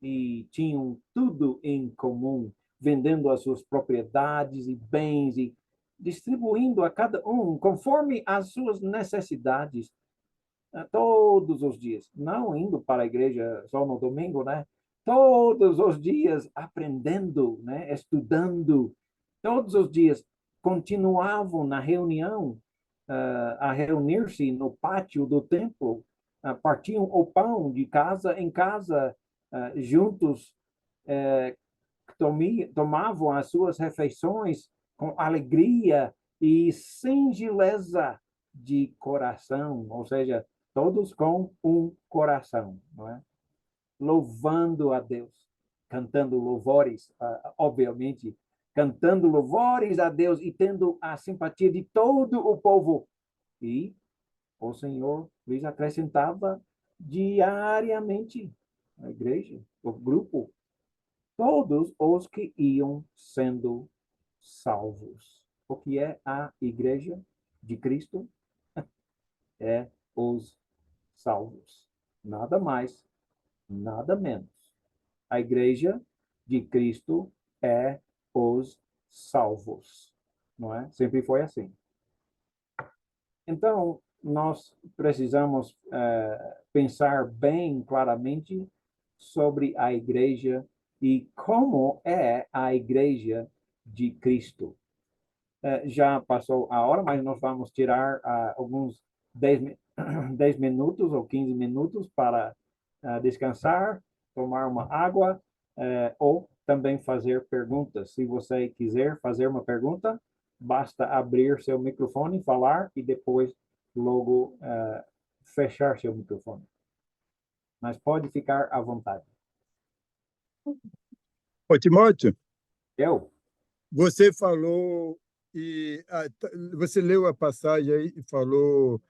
A: e tinham tudo em comum, vendendo as suas propriedades e bens e distribuindo a cada um conforme as suas necessidades, todos os dias, não indo para a igreja só no domingo, né? Todos os dias aprendendo, né? Estudando, todos os dias continuavam na reunião, a reunir-se no pátio do templo, partiam o pão de casa em casa, juntos, tomavam as suas refeições com alegria e singeleza de coração, ou seja, todos com um coração, não é? Louvando a Deus, cantando louvores, obviamente, cantando louvores a Deus e tendo a simpatia de todo o povo. E o Senhor lhes acrescentava diariamente a igreja, o grupo, todos os que iam sendo salvos. O que é a igreja de Cristo? É os salvos. Nada mais, nada menos. A igreja de Cristo é os salvos. Não é? Sempre foi assim. Então, nós precisamos pensar bem claramente sobre a igreja e como é a igreja de Cristo. Já passou a hora, mas nós vamos tirar alguns 10 minutos ou 15 minutos para descansar, tomar uma água, ou também fazer perguntas. Se você quiser fazer uma pergunta, basta abrir seu microfone, falar e depois logo fechar seu microfone. Mas pode ficar à vontade.
B: Ô, Timóteo,
A: Eu?
B: você falou você leu a passagem aí e falou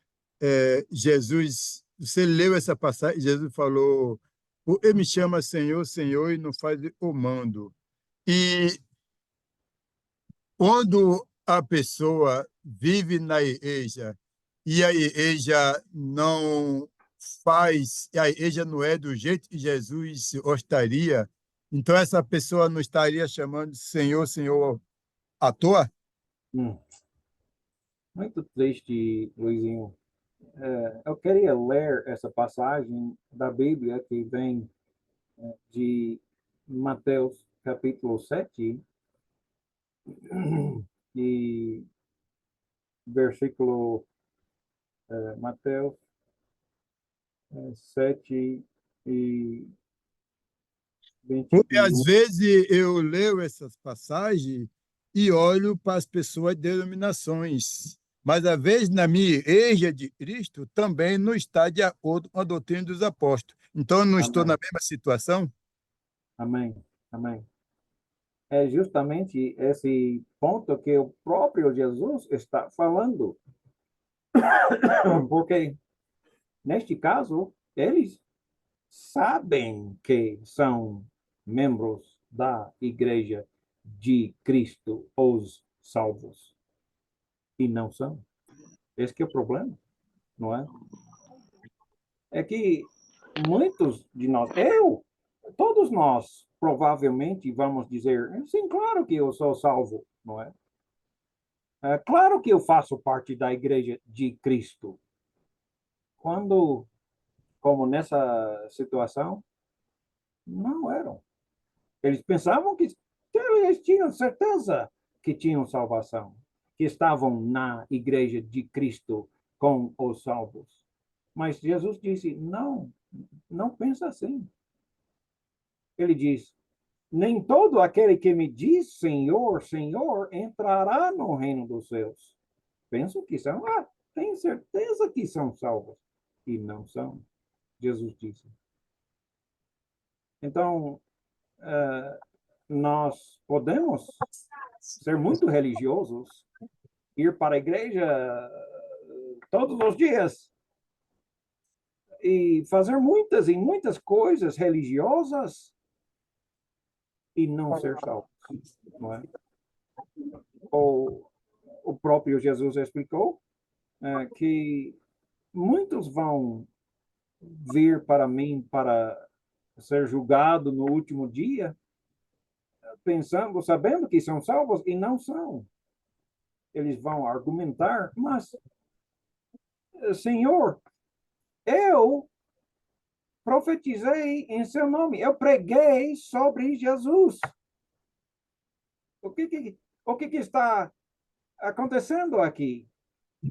B: Jesus, você leu essa passagem, Jesus falou, ele me chama Senhor, Senhor, e não faz o mando. E quando a pessoa vive na igreja e a igreja não faz, a igreja não é do jeito que Jesus gostaria, então essa pessoa não estaria chamando Senhor, Senhor à toa?
A: Hum. Muito triste, Luizinho. Eu queria ler essa passagem da Bíblia que vem de Mateus capítulo 7 e versículo Mateus 7 e
B: Porque às
A: 21.
B: vezes eu leio essas passagens e olho para as pessoas de denominações, mas às vezes na minha igreja de Cristo também não está de acordo com a doutrina dos apóstolos. Então eu não estou na
A: Amém,
B: mesma situação?
A: amém, amém. É justamente esse ponto que o próprio Jesus está falando, porque neste caso eles sabem que são membros da Igreja de Cristo, os salvos, e não são. Esse que é o problema, não é? É que muitos de nós, todos nós, provavelmente vamos dizer, sim, claro que eu sou salvo, não é? É claro que eu faço parte da Igreja de Cristo. Quando, como nessa situação, não eram. Eles pensavam que eles tinham certeza que tinham salvação, que estavam na Igreja de Cristo com os salvos. Mas Jesus disse: não, não pensa assim. Ele diz: nem todo aquele que me diz Senhor, Senhor, entrará no reino dos céus. Pensam que são, tenho certeza que são salvos. E não são, Jesus disse. Então, nós podemos ser muito religiosos, ir para a igreja todos os dias e fazer muitas e muitas coisas religiosas e não ser salvos, não é? Ou o próprio Jesus explicou que muitos vão vir para mim para ser julgado no último dia, pensando, sabendo que são salvos e não são. Eles vão argumentar, mas, Senhor, eu profetizei em seu nome, eu preguei sobre Jesus. O que está acontecendo aqui?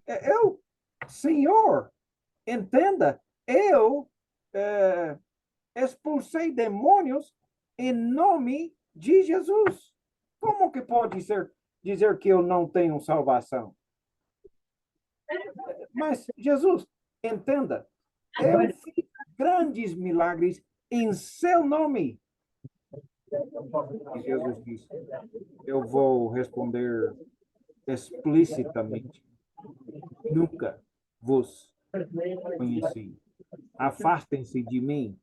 A: Eu, Senhor, entenda, eu expulsei demônios em nome de Jesus. Como que pode dizer que eu não tenho salvação? Mas, Jesus, entenda, eu fiz grandes milagres em seu nome. E Jesus disse: eu vou responder explicitamente: nunca vos conheci. Afastem-se de mim,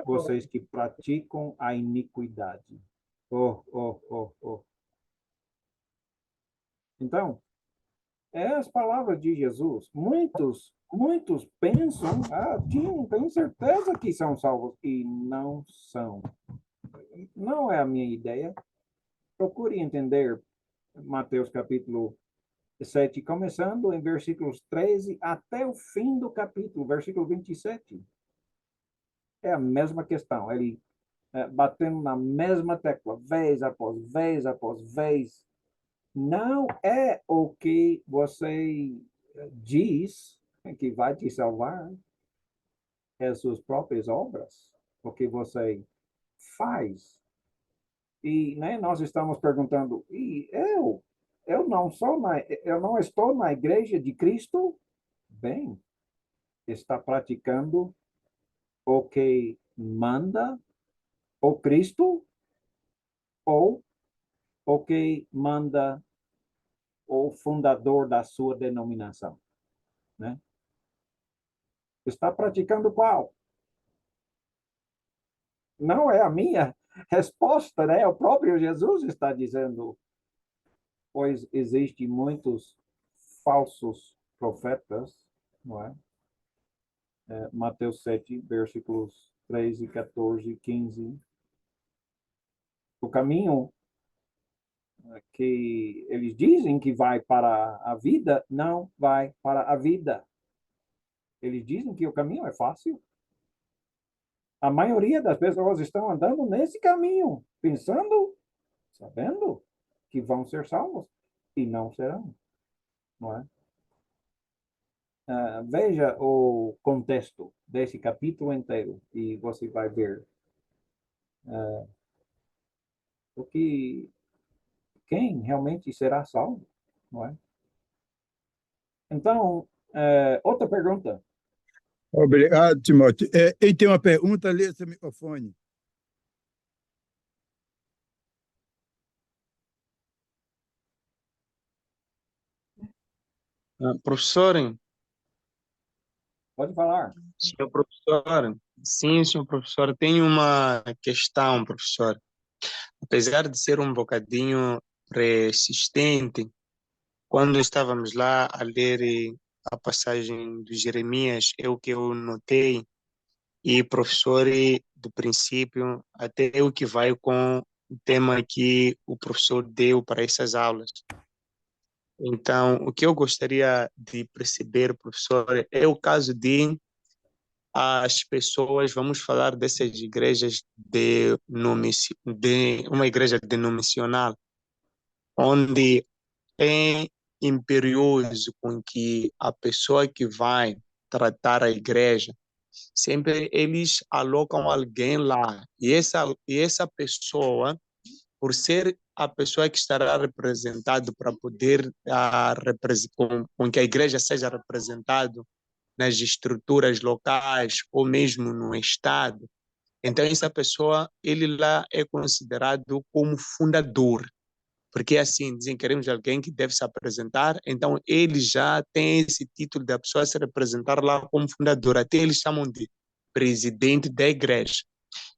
A: vocês que praticam a iniquidade. Oh, oh, oh, oh. Então, é as palavras de Jesus. Muitos pensam, tenho certeza que são salvos, e não são. Não é a minha ideia. Procure entender Mateus capítulo 7, começando em versículos 13 até o fim do capítulo, versículo 27. É a mesma questão. Ele batendo na mesma tecla, vez após vez após vez. Não é o que você diz que vai te salvar, é as suas próprias obras, o que você faz. E nós estamos perguntando, eu não estou na igreja de Cristo? Bem, está praticando o que manda o Cristo ou o que manda o fundador da sua denominação, né? Está praticando qual? Não é a minha resposta, né? O próprio Jesus está dizendo, pois existem muitos falsos profetas, não é? Mateus 7, versículos 13, 14, 15. O caminho que eles dizem que vai para a vida, não vai para a vida. Eles dizem que o caminho é fácil. A maioria das pessoas estão andando nesse caminho, pensando, sabendo que vão ser salvos e não serão, não é? Veja o contexto desse capítulo inteiro e você vai ver o que quem realmente será salvo, não é? Então, outra pergunta.
B: Obrigado, Timóteo. E tem uma pergunta, lê seu microfone.
C: Professor,
A: Pode falar.
C: senhor professor, Sim, senhor professor. Tenho uma questão, professor. Apesar de ser um bocadinho persistente, quando estávamos lá a ler a passagem de Jeremias, é o que eu notei, e professor, do princípio até o que vai com o tema que o professor deu para essas aulas. Então, o que eu gostaria de perceber, professor, é o caso de as pessoas, vamos falar dessas igrejas de uma igreja denominacional, onde é imperioso com que a pessoa que vai tratar a igreja, sempre eles alocam alguém lá, e essa pessoa, por ser a pessoa que estará representada para poder com que a igreja seja representada nas estruturas locais ou mesmo no estado, então essa pessoa, ele lá é considerado como fundador, porque assim, dizem que queremos alguém que deve se apresentar, então ele já tem esse título da pessoa se representar lá como fundador, até eles chamam de presidente da igreja.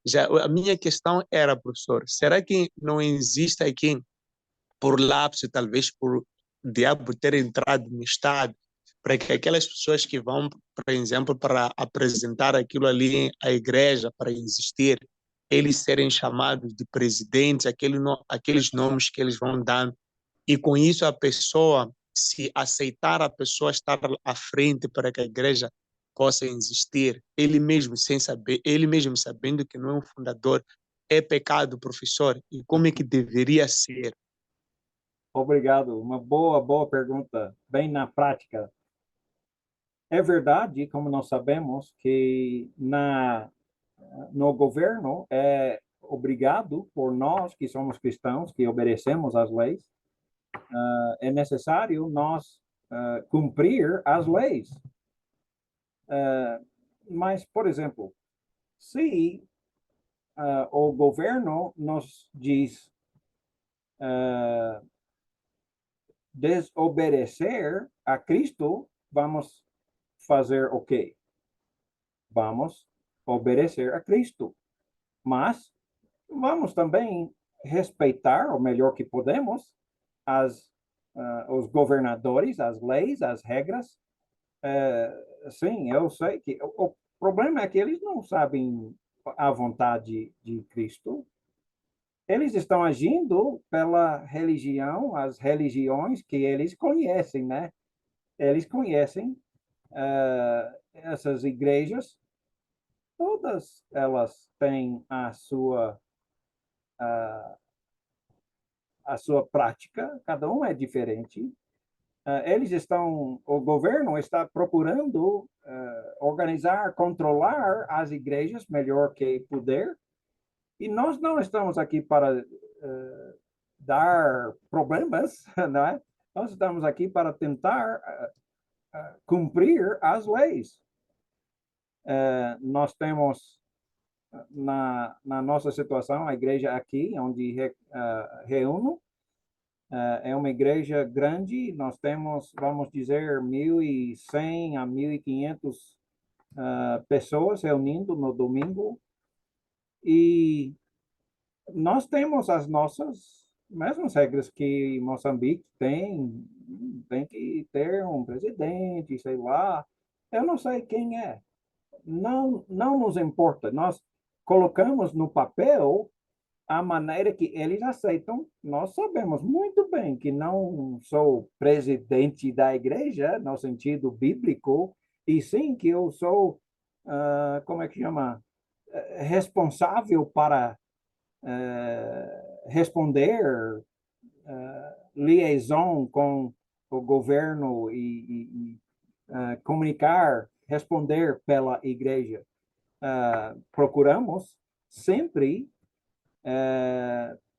C: Já a minha questão era, professor, será que não existe aqui, por lapso, talvez por o diabo ter entrado no Estado, para que aquelas pessoas que vão, por exemplo, para apresentar aquilo ali à igreja, para existir, eles serem chamados de presidentes, aqueles nomes que eles vão dando, e com isso a pessoa, se aceitar a pessoa estar à frente para que a igreja possa existir, ele mesmo sem saber, ele mesmo sabendo que não é um fundador, é pecado, professor, e como é que deveria ser?
A: Obrigado. Uma boa pergunta, bem na prática. É verdade, como nós sabemos, que no governo é obrigado por nós que somos cristãos, que obedecemos às leis, é necessário nós cumprir as leis. Mas, por exemplo, se o governo nos diz desobedecer a Cristo, vamos fazer o quê? Vamos obedecer a Cristo. Mas vamos também respeitar o melhor que podemos os governadores, as leis, as regras. Sim, eu sei que o problema é que eles não sabem a vontade de Cristo. Eles estão agindo pela religião, as religiões que eles conhecem, né? Eles conhecem essas igrejas, todas elas têm a sua prática, cada um é diferente. O governo está procurando organizar, controlar as igrejas melhor que puder, e nós não estamos aqui para dar problemas, não é? Nós estamos aqui para tentar cumprir as leis. Nós temos na nossa situação a igreja aqui, onde reúno, é uma igreja grande, nós temos, vamos dizer, 1.100 a 1.500 pessoas reunindo no domingo, e nós temos as nossas mesmas regras que Moçambique tem que ter um presidente, sei lá, eu não sei quem é, não nos importa, nós colocamos no papel a maneira que eles aceitam. Nós sabemos muito bem que não sou presidente da igreja, no sentido bíblico, e sim que eu sou, como é que chama? Responsável para responder, liaison com o governo e comunicar, responder pela igreja. Procuramos sempre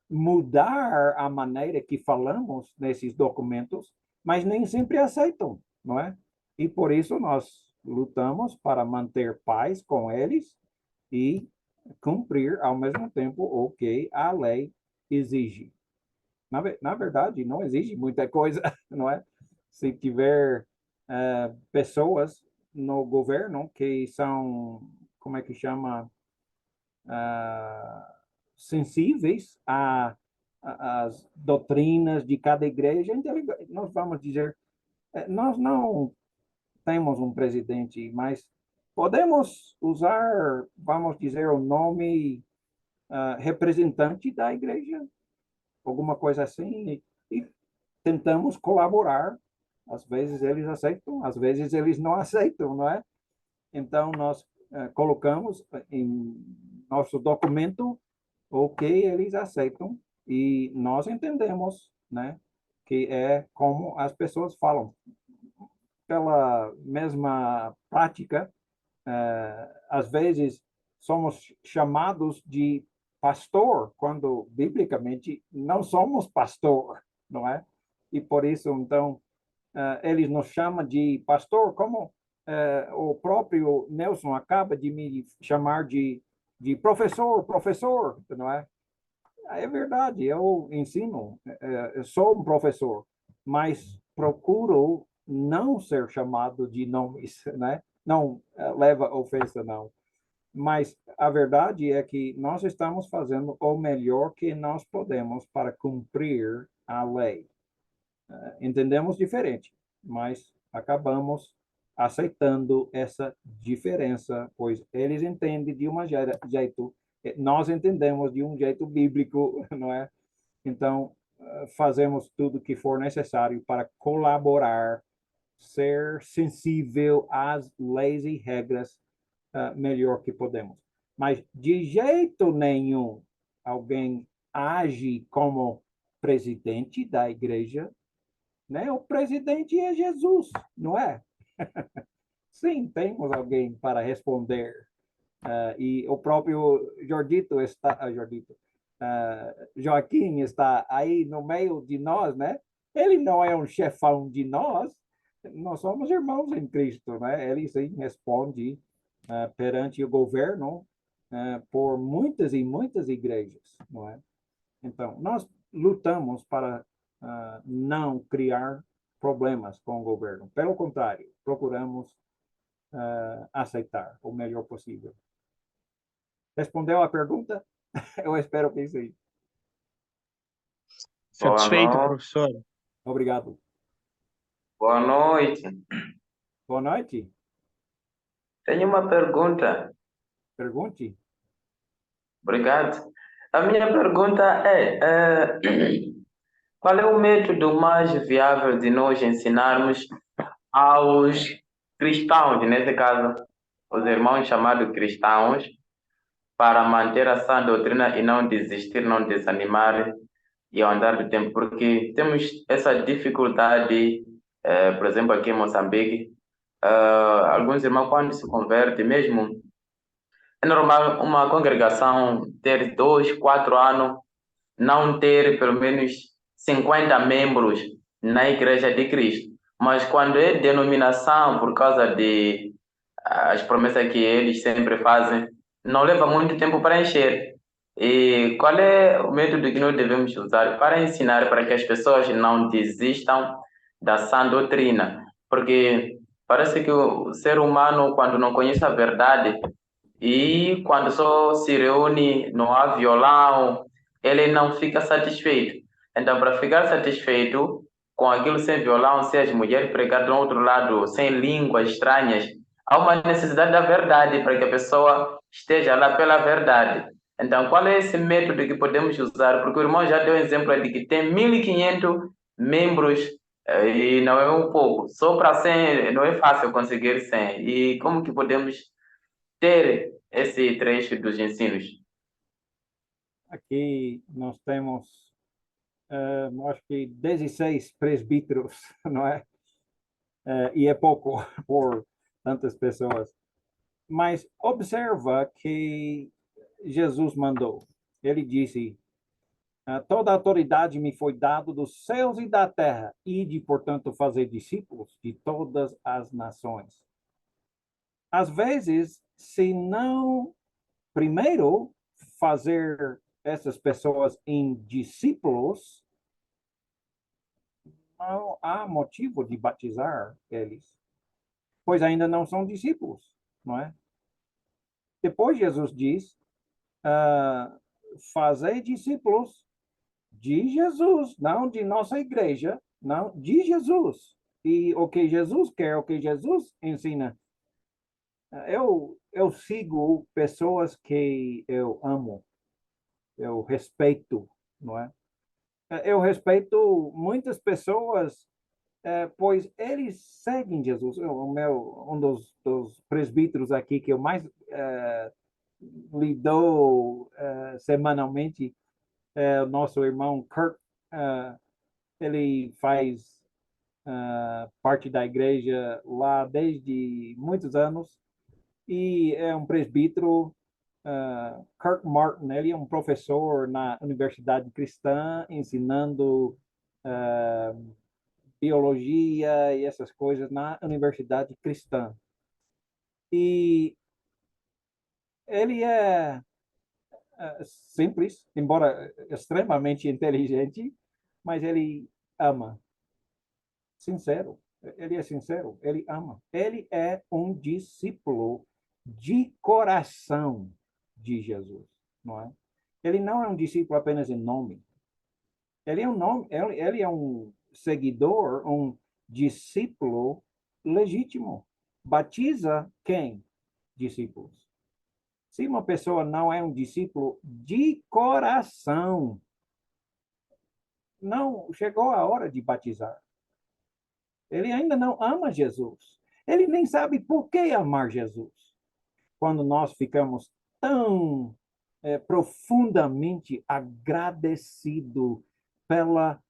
A: mudar a maneira que falamos nesses documentos, mas nem sempre aceitam, não é? E por isso nós lutamos para manter paz com eles e cumprir ao mesmo tempo o que a lei exige. Na verdade, não exige muita coisa, não é? Se tiver pessoas no governo que são como é que chama, sensíveis às doutrinas de cada igreja, então nós vamos dizer, nós não temos um presidente, mas podemos usar, vamos dizer, o nome representante da igreja, alguma coisa assim, e tentamos colaborar. Às vezes eles aceitam, às vezes eles não aceitam, não é? Então, nós colocamos em nosso documento o que eles aceitam e nós entendemos, né, que é como as pessoas falam. Pela mesma prática, às vezes somos chamados de pastor, quando biblicamente não somos pastor, não é? E por isso, então, eles nos chamam de pastor, como o próprio Nelson acaba de me chamar de professor, professor, não é? É verdade, eu ensino, eu sou um professor, mas procuro não ser chamado de nomes, né? Não leva ofensa, não. Mas a verdade é que nós estamos fazendo o melhor que nós podemos para cumprir a lei. Entendemos diferente, mas acabamos aceitando essa diferença, pois eles entendem de um jeito, nós entendemos de um jeito bíblico, não é? Então, fazemos tudo que for necessário para colaborar, ser sensível às leis e regras melhor que podemos. Mas de jeito nenhum alguém age como presidente da igreja, né? O presidente é Jesus, não é? Sim, temos alguém para responder. E o próprio Jordito está, Joaquim está aí no meio de nós, né? Ele não é um chefão de nós somos irmãos em Cristo, né? Ele sim responde perante o governo por muitas e muitas igrejas, não é? Então, nós lutamos para não criar problemas com o governo. Pelo contrário, procuramos aceitar o melhor possível. Respondeu a pergunta? Eu espero que sim.
D: Boa
C: Satisfeito,
D: noite.
C: professor?
A: Obrigado.
D: Boa noite.
A: Boa noite.
D: Tenho uma pergunta.
A: Pergunte.
D: Obrigado. A minha pergunta qual é o método mais viável de nós ensinarmos aos cristãos, nesse caso, os irmãos chamados cristãos, para manter a sã doutrina e não desistir, não desanimar e ao andar do tempo? Porque temos essa dificuldade, por exemplo, aqui em Moçambique, alguns irmãos, quando se convertem, mesmo é normal uma congregação ter 2, 4 anos, não ter pelo menos 50 membros na Igreja de Cristo. Mas quando é denominação, por causa de as promessas que eles sempre fazem, não leva muito tempo para encher. E qual é o método que nós devemos usar para ensinar para que as pessoas não desistam da sã doutrina? Porque parece que o ser humano, quando não conhece a verdade, e quando só se reúne, não há violão, ele não fica satisfeito. Então, para ficar satisfeito com aquilo sem violão, sem as mulheres pregar do outro lado, sem línguas estranhas, há uma necessidade da verdade para que a pessoa esteja lá pela verdade. Então, qual é esse método que podemos usar? Porque o irmão já deu um exemplo de que tem 1.500 membros e não é um pouco. Só para 100 não é fácil conseguir 100. E como que podemos ter esse trecho dos ensinos?
A: Aqui nós temos, acho que 16 presbíteros, não é? E é pouco por tantas pessoas. Mas observa que Jesus mandou. Ele disse: toda a autoridade me foi dada dos céus e da terra, e de, portanto, fazer discípulos de todas as nações. Às vezes, se não primeiro fazer essas pessoas em discípulos, não há motivo de batizar eles, pois ainda não são discípulos, não é? Depois Jesus diz, fazei discípulos de Jesus, não de nossa igreja, não, de Jesus. E o que Jesus quer, o que Jesus ensina. Eu sigo pessoas que eu amo, eu respeito, não é? Eu respeito muitas pessoas, pois eles seguem Jesus. Um dos presbíteros aqui que eu mais lido semanalmente é o nosso irmão Kirk. Ele faz parte da igreja lá desde muitos anos e é um presbítero. Kirk Martin, ele é um professor na Universidade Cristã, ensinando biologia e essas coisas na Universidade Cristã. E ele é simples, embora extremamente inteligente, mas ele ama. Sincero. Ele é sincero, ele ama. Ele é um discípulo de coração de Jesus, não é? Ele não é um discípulo apenas em nome. Ele é um nome, ele é um seguidor, um discípulo legítimo. Batiza quem? Discípulos. Se uma pessoa não é um discípulo de coração, não chegou a hora de batizar. Ele ainda não ama Jesus. Ele nem sabe por que amar Jesus. Quando nós ficamos tão profundamente agradecidos pela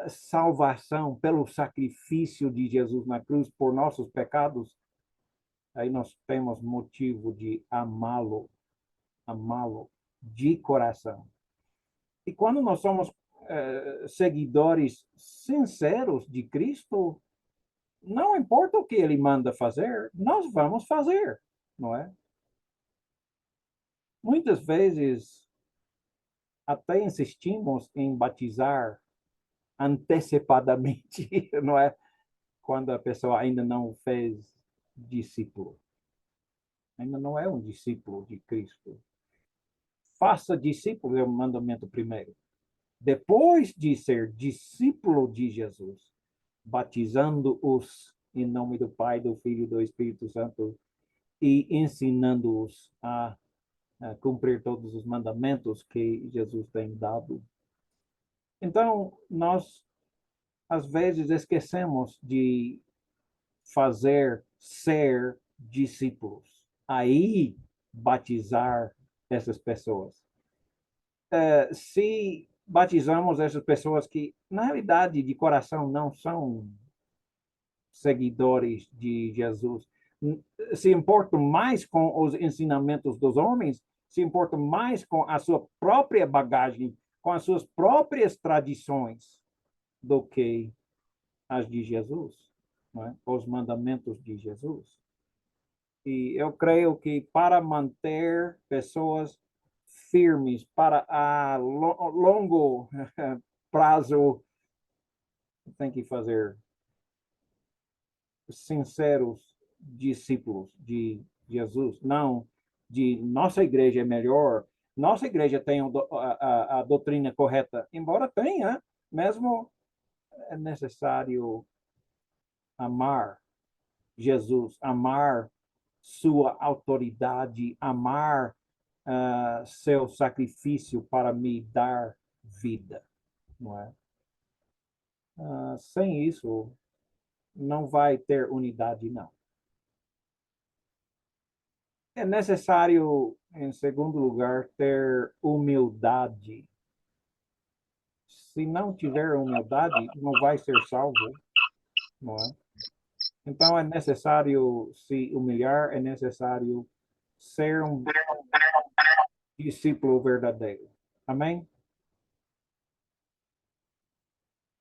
A: salvação, pelo sacrifício de Jesus na cruz por nossos pecados, aí nós temos motivo de amá-lo, amá-lo de coração. E quando nós somos seguidores sinceros de Cristo, não importa o que ele manda fazer, nós vamos fazer, não é? Muitas vezes até insistimos em batizar antecipadamente, não é? Quando a pessoa ainda não fez discípulo. Ainda não é um discípulo de Cristo. Faça discípulo é o mandamento primeiro. Depois de ser discípulo de Jesus, batizando-os em nome do Pai, do Filho e do Espírito Santo e ensinando-os a cumprir todos os mandamentos que Jesus tem dado. Então, nós às vezes esquecemos de ser discípulos. Aí, batizar essas pessoas. Se batizamos essas pessoas que, na realidade, de coração não são seguidores de Jesus, se importam mais com os ensinamentos dos homens, se importam mais com a sua própria bagagem, com as suas próprias tradições, do que as de Jesus, não é? Os mandamentos de Jesus. E eu creio que para manter pessoas firmes para a longo prazo, tem que fazer sinceros discípulos de Jesus, não de nossa igreja é melhor, nossa igreja tem a doutrina correta, embora tenha, mesmo é necessário amar Jesus, amar sua autoridade, amar seu sacrifício para me dar vida, não é? Sem isso, não vai ter unidade, não. É necessário, em segundo lugar, ter humildade. Se não tiver humildade, não vai ser salvo, não é? Então, é necessário se humilhar, é necessário ser um discípulo verdadeiro. Amém?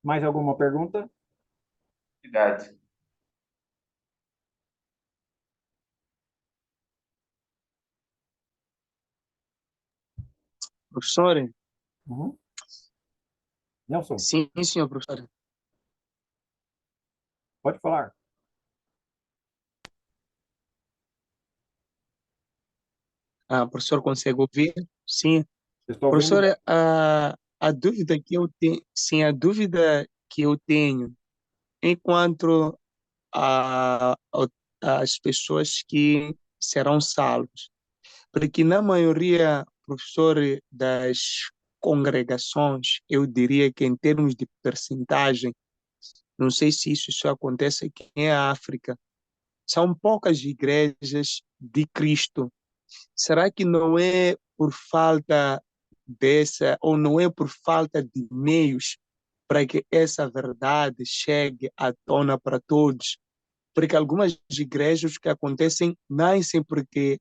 A: Mais alguma pergunta?
D: Verdade.
C: Professor?
A: Uhum. Nelson,
C: Sim, senhor professor.
A: pode falar.
C: Professor, consegue ouvir? Sim.
A: Estou ouvindo
C: Professor,
A: bem.
C: a dúvida que eu tenho, sim, a dúvida que eu tenho enquanto as pessoas que serão salvos, porque na maioria, professor, das congregações, eu diria que em termos de percentagem, não sei se isso acontece aqui em África, são poucas igrejas de Cristo. Será que não é por falta dessa, ou não é por falta de meios para que essa verdade chegue à tona para todos? Porque algumas igrejas que acontecem nascem porque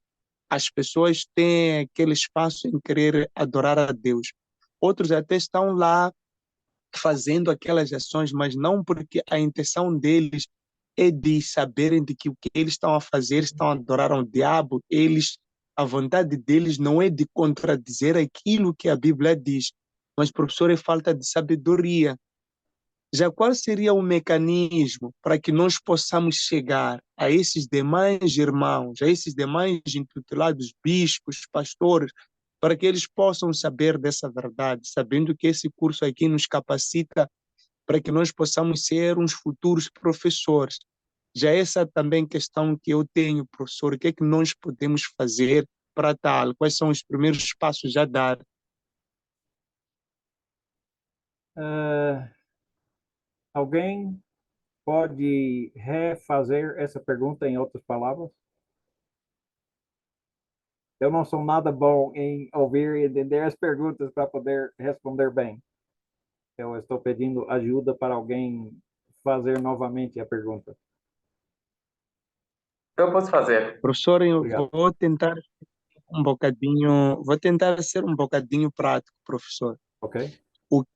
C: as pessoas têm aquele espaço em querer adorar a Deus. Outros até estão lá fazendo aquelas ações, mas não porque a intenção deles é de saberem de que o que eles estão a fazer, estão a adorar ao diabo, a vontade deles não é de contradizer aquilo que a Bíblia diz, mas, professor, é falta de sabedoria. Já qual seria o mecanismo para que nós possamos chegar a esses demais irmãos, a esses demais intitulados bispos, pastores, para que eles possam saber dessa verdade, sabendo que esse curso aqui nos capacita para que nós possamos ser uns futuros professores. Já essa também questão que eu tenho, professor, o que é que nós podemos fazer para tal? Quais são os primeiros passos a dar?
A: Ah, alguém pode refazer essa pergunta em outras palavras? Eu não sou nada bom em ouvir e entender as perguntas para poder responder bem. Eu estou pedindo ajuda para alguém fazer novamente a pergunta.
D: Eu posso fazer.
C: Professor, eu
A: Obrigado.
C: vou tentar ser um bocadinho prático, professor.
A: Ok?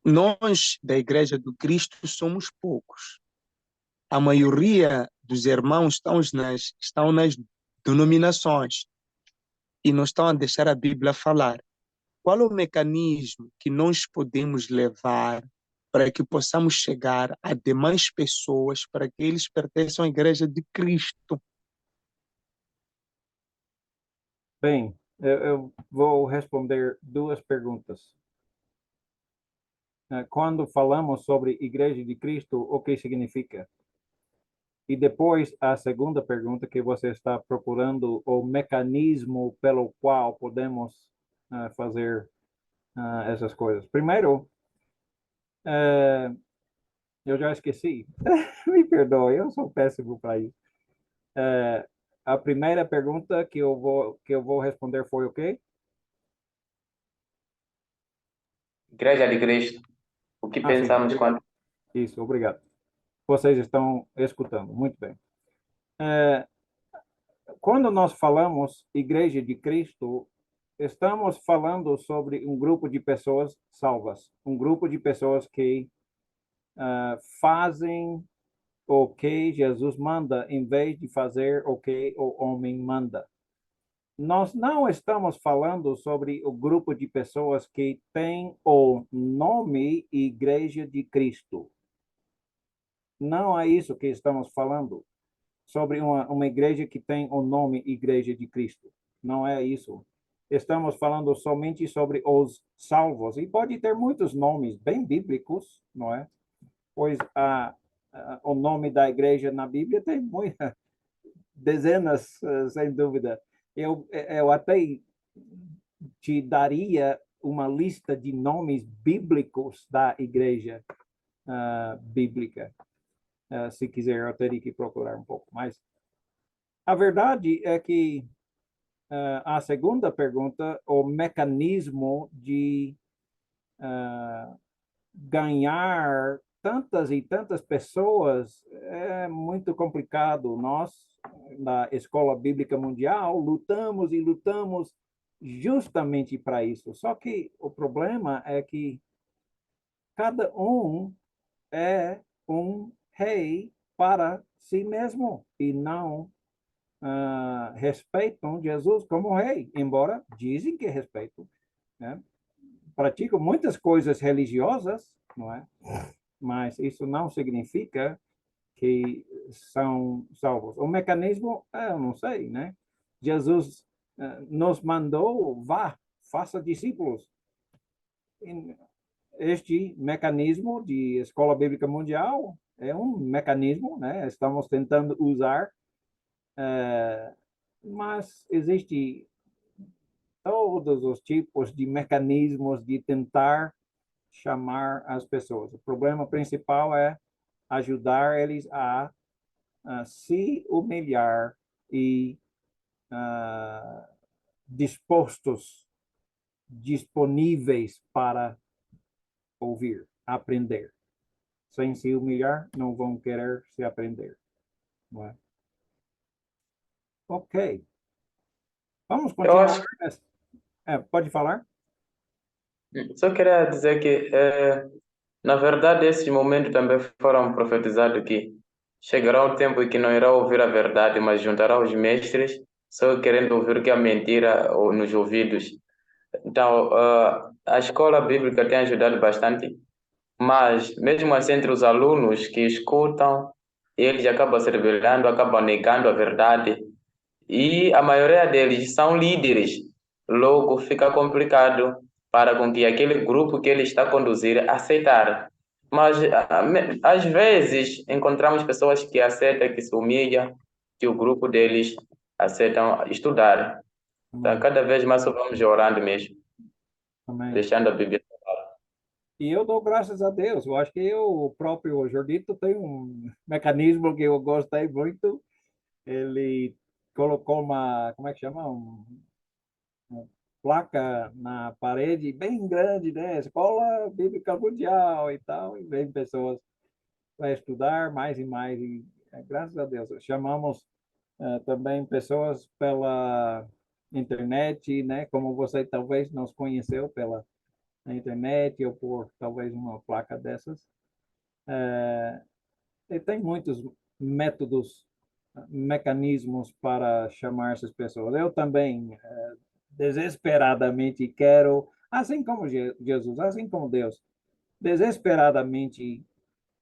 C: Nós, da Igreja do Cristo, somos poucos. A maioria dos irmãos estão nas denominações e não estão a deixar a Bíblia falar. Qual é o mecanismo que nós podemos levar para que possamos chegar a demais pessoas para que eles pertençam à Igreja de Cristo?
A: Bem, eu vou responder duas perguntas. Quando falamos sobre Igreja de Cristo, o que significa? E depois a segunda pergunta que você está procurando, o mecanismo pelo qual podemos fazer essas coisas. Primeiro, eu já esqueci. Me perdoe, eu sou péssimo para isso. A primeira pergunta que eu vou responder foi o quê?
D: Igreja de Cristo. O que
A: Sim,
D: pensamos
A: obrigado.
D: quando.
A: Isso, obrigado. Vocês estão escutando, muito bem. Quando nós falamos Igreja de Cristo, estamos falando sobre um grupo de pessoas salvas, um grupo de pessoas que fazem o que Jesus manda, em vez de fazer o que o homem manda. Nós não estamos falando sobre o grupo de pessoas que tem o nome Igreja de Cristo. Não é isso que estamos falando. Sobre uma igreja que tem o nome Igreja de Cristo. Não é isso. Estamos falando somente sobre os salvos. E pode ter muitos nomes bem bíblicos, não é? Pois o nome da igreja na Bíblia tem muitas, dezenas, sem dúvida. Eu até te daria uma lista de nomes bíblicos da igreja bíblica. Se quiser, eu teria que procurar um pouco mais. A verdade é que a segunda pergunta, o mecanismo de ganhar tantas e tantas pessoas é muito complicado. Nós, na Escola Bíblica Mundial, lutamos e lutamos justamente para isso. Só que o problema é que cada um é um rei para si mesmo e não respeitam Jesus como rei, embora dizem que respeitam, né? Praticam muitas coisas religiosas, não é? Mas isso não significa que são salvos. O mecanismo, eu não sei, né? Jesus nos mandou, vá, faça discípulos. Este mecanismo de Escola Bíblica Mundial é um mecanismo, né? Estamos tentando usar, mas existe todos os tipos de mecanismos de tentar chamar as pessoas. O problema principal é ajudar eles a se humilhar e disponíveis para ouvir, aprender. Sem se humilhar, não vão querer se aprender. Não é? Ok. Vamos
D: Eu
A: continuar.
D: acho,
A: Pode falar?
D: só queria dizer que, na verdade, esses momentos também foram profetizados que chegará o tempo em que não irá ouvir a verdade, mas juntará os mestres, só querendo ouvir o que é mentira nos ouvidos. Então, a escola bíblica tem ajudado bastante, mas mesmo assim, entre os alunos que escutam, eles acabam se rebelando, acabam negando a verdade, e a maioria deles são líderes. Logo, fica complicado para com que aquele grupo que ele está a conduzir aceitar. Mas, às vezes, encontramos pessoas que aceitam, que se humilham, que o grupo deles aceitam estudar. Então, cada vez mais só vamos orando mesmo,
A: Amém.
D: deixando a Bíblia.
A: E eu dou graças a Deus. Eu acho que eu, o próprio Jordito tem um mecanismo que eu gostei muito. Ele colocou uma, como é que chama? Uma placa na parede bem grande, né? Escola Bíblica Mundial e tal. E vem pessoas para estudar mais e mais. E, graças a Deus. Chamamos também pessoas pela internet, né? Como você talvez nos conheceu pela na internet ou por talvez uma placa dessas. E tem muitos métodos, mecanismos para chamar essas pessoas. Eu também desesperadamente quero, assim como Jesus, assim como Deus, desesperadamente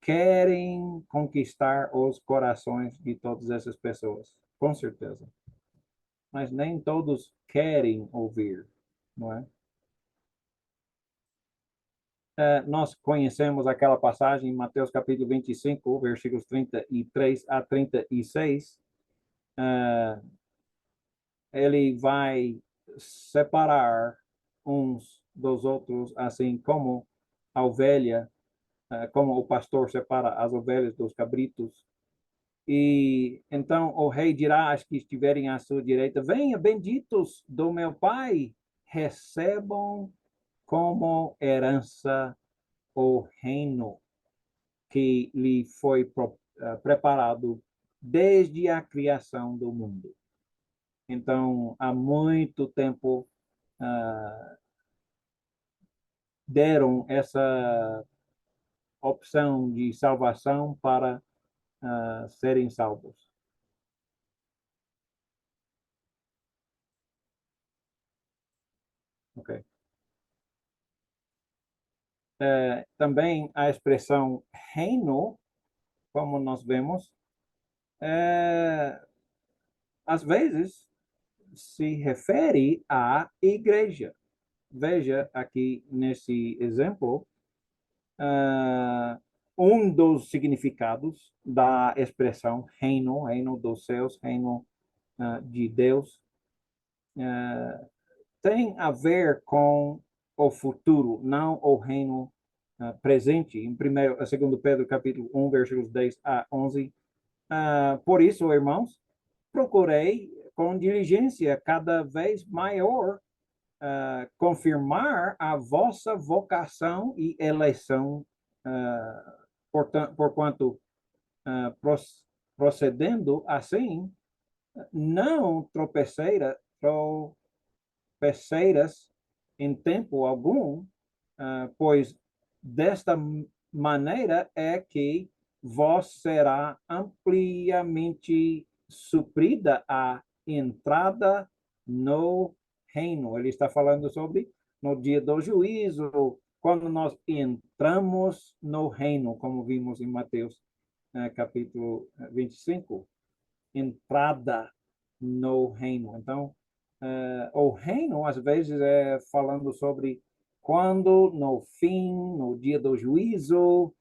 A: querem conquistar os corações de todas essas pessoas, com certeza. Mas nem todos querem ouvir, não é? Nós conhecemos aquela passagem em Mateus capítulo 25, versículos 33 a 36. Ele vai separar uns dos outros, assim como a ovelha, como o pastor separa as ovelhas dos cabritos. E então o rei dirá às que estiverem à sua direita: venha, benditos do meu Pai, recebam como herança o reino que lhe foi preparado desde a criação do mundo. Então, há muito tempo deram essa opção de salvação para serem salvos. Ok. Também a expressão reino, como nós vemos, às vezes se refere à igreja. Veja aqui nesse exemplo, um dos significados da expressão reino, reino dos céus, reino de Deus, tem a ver com o futuro, não o reino presente. Em 2 Pedro capítulo 1, versículos 10 a 11. Por isso, irmãos, procurei com diligência cada vez maior confirmar a vossa vocação e eleição, porquanto procedendo assim, não tropeceiras em tempo algum, pois desta maneira é que vos será ampliamente suprida a entrada no reino. Ele está falando sobre no dia do juízo, quando nós entramos no reino, como vimos em Mateus capítulo 25, entrada no reino. Então, o reino, às vezes, é falando sobre quando, no fim, no dia do juízo,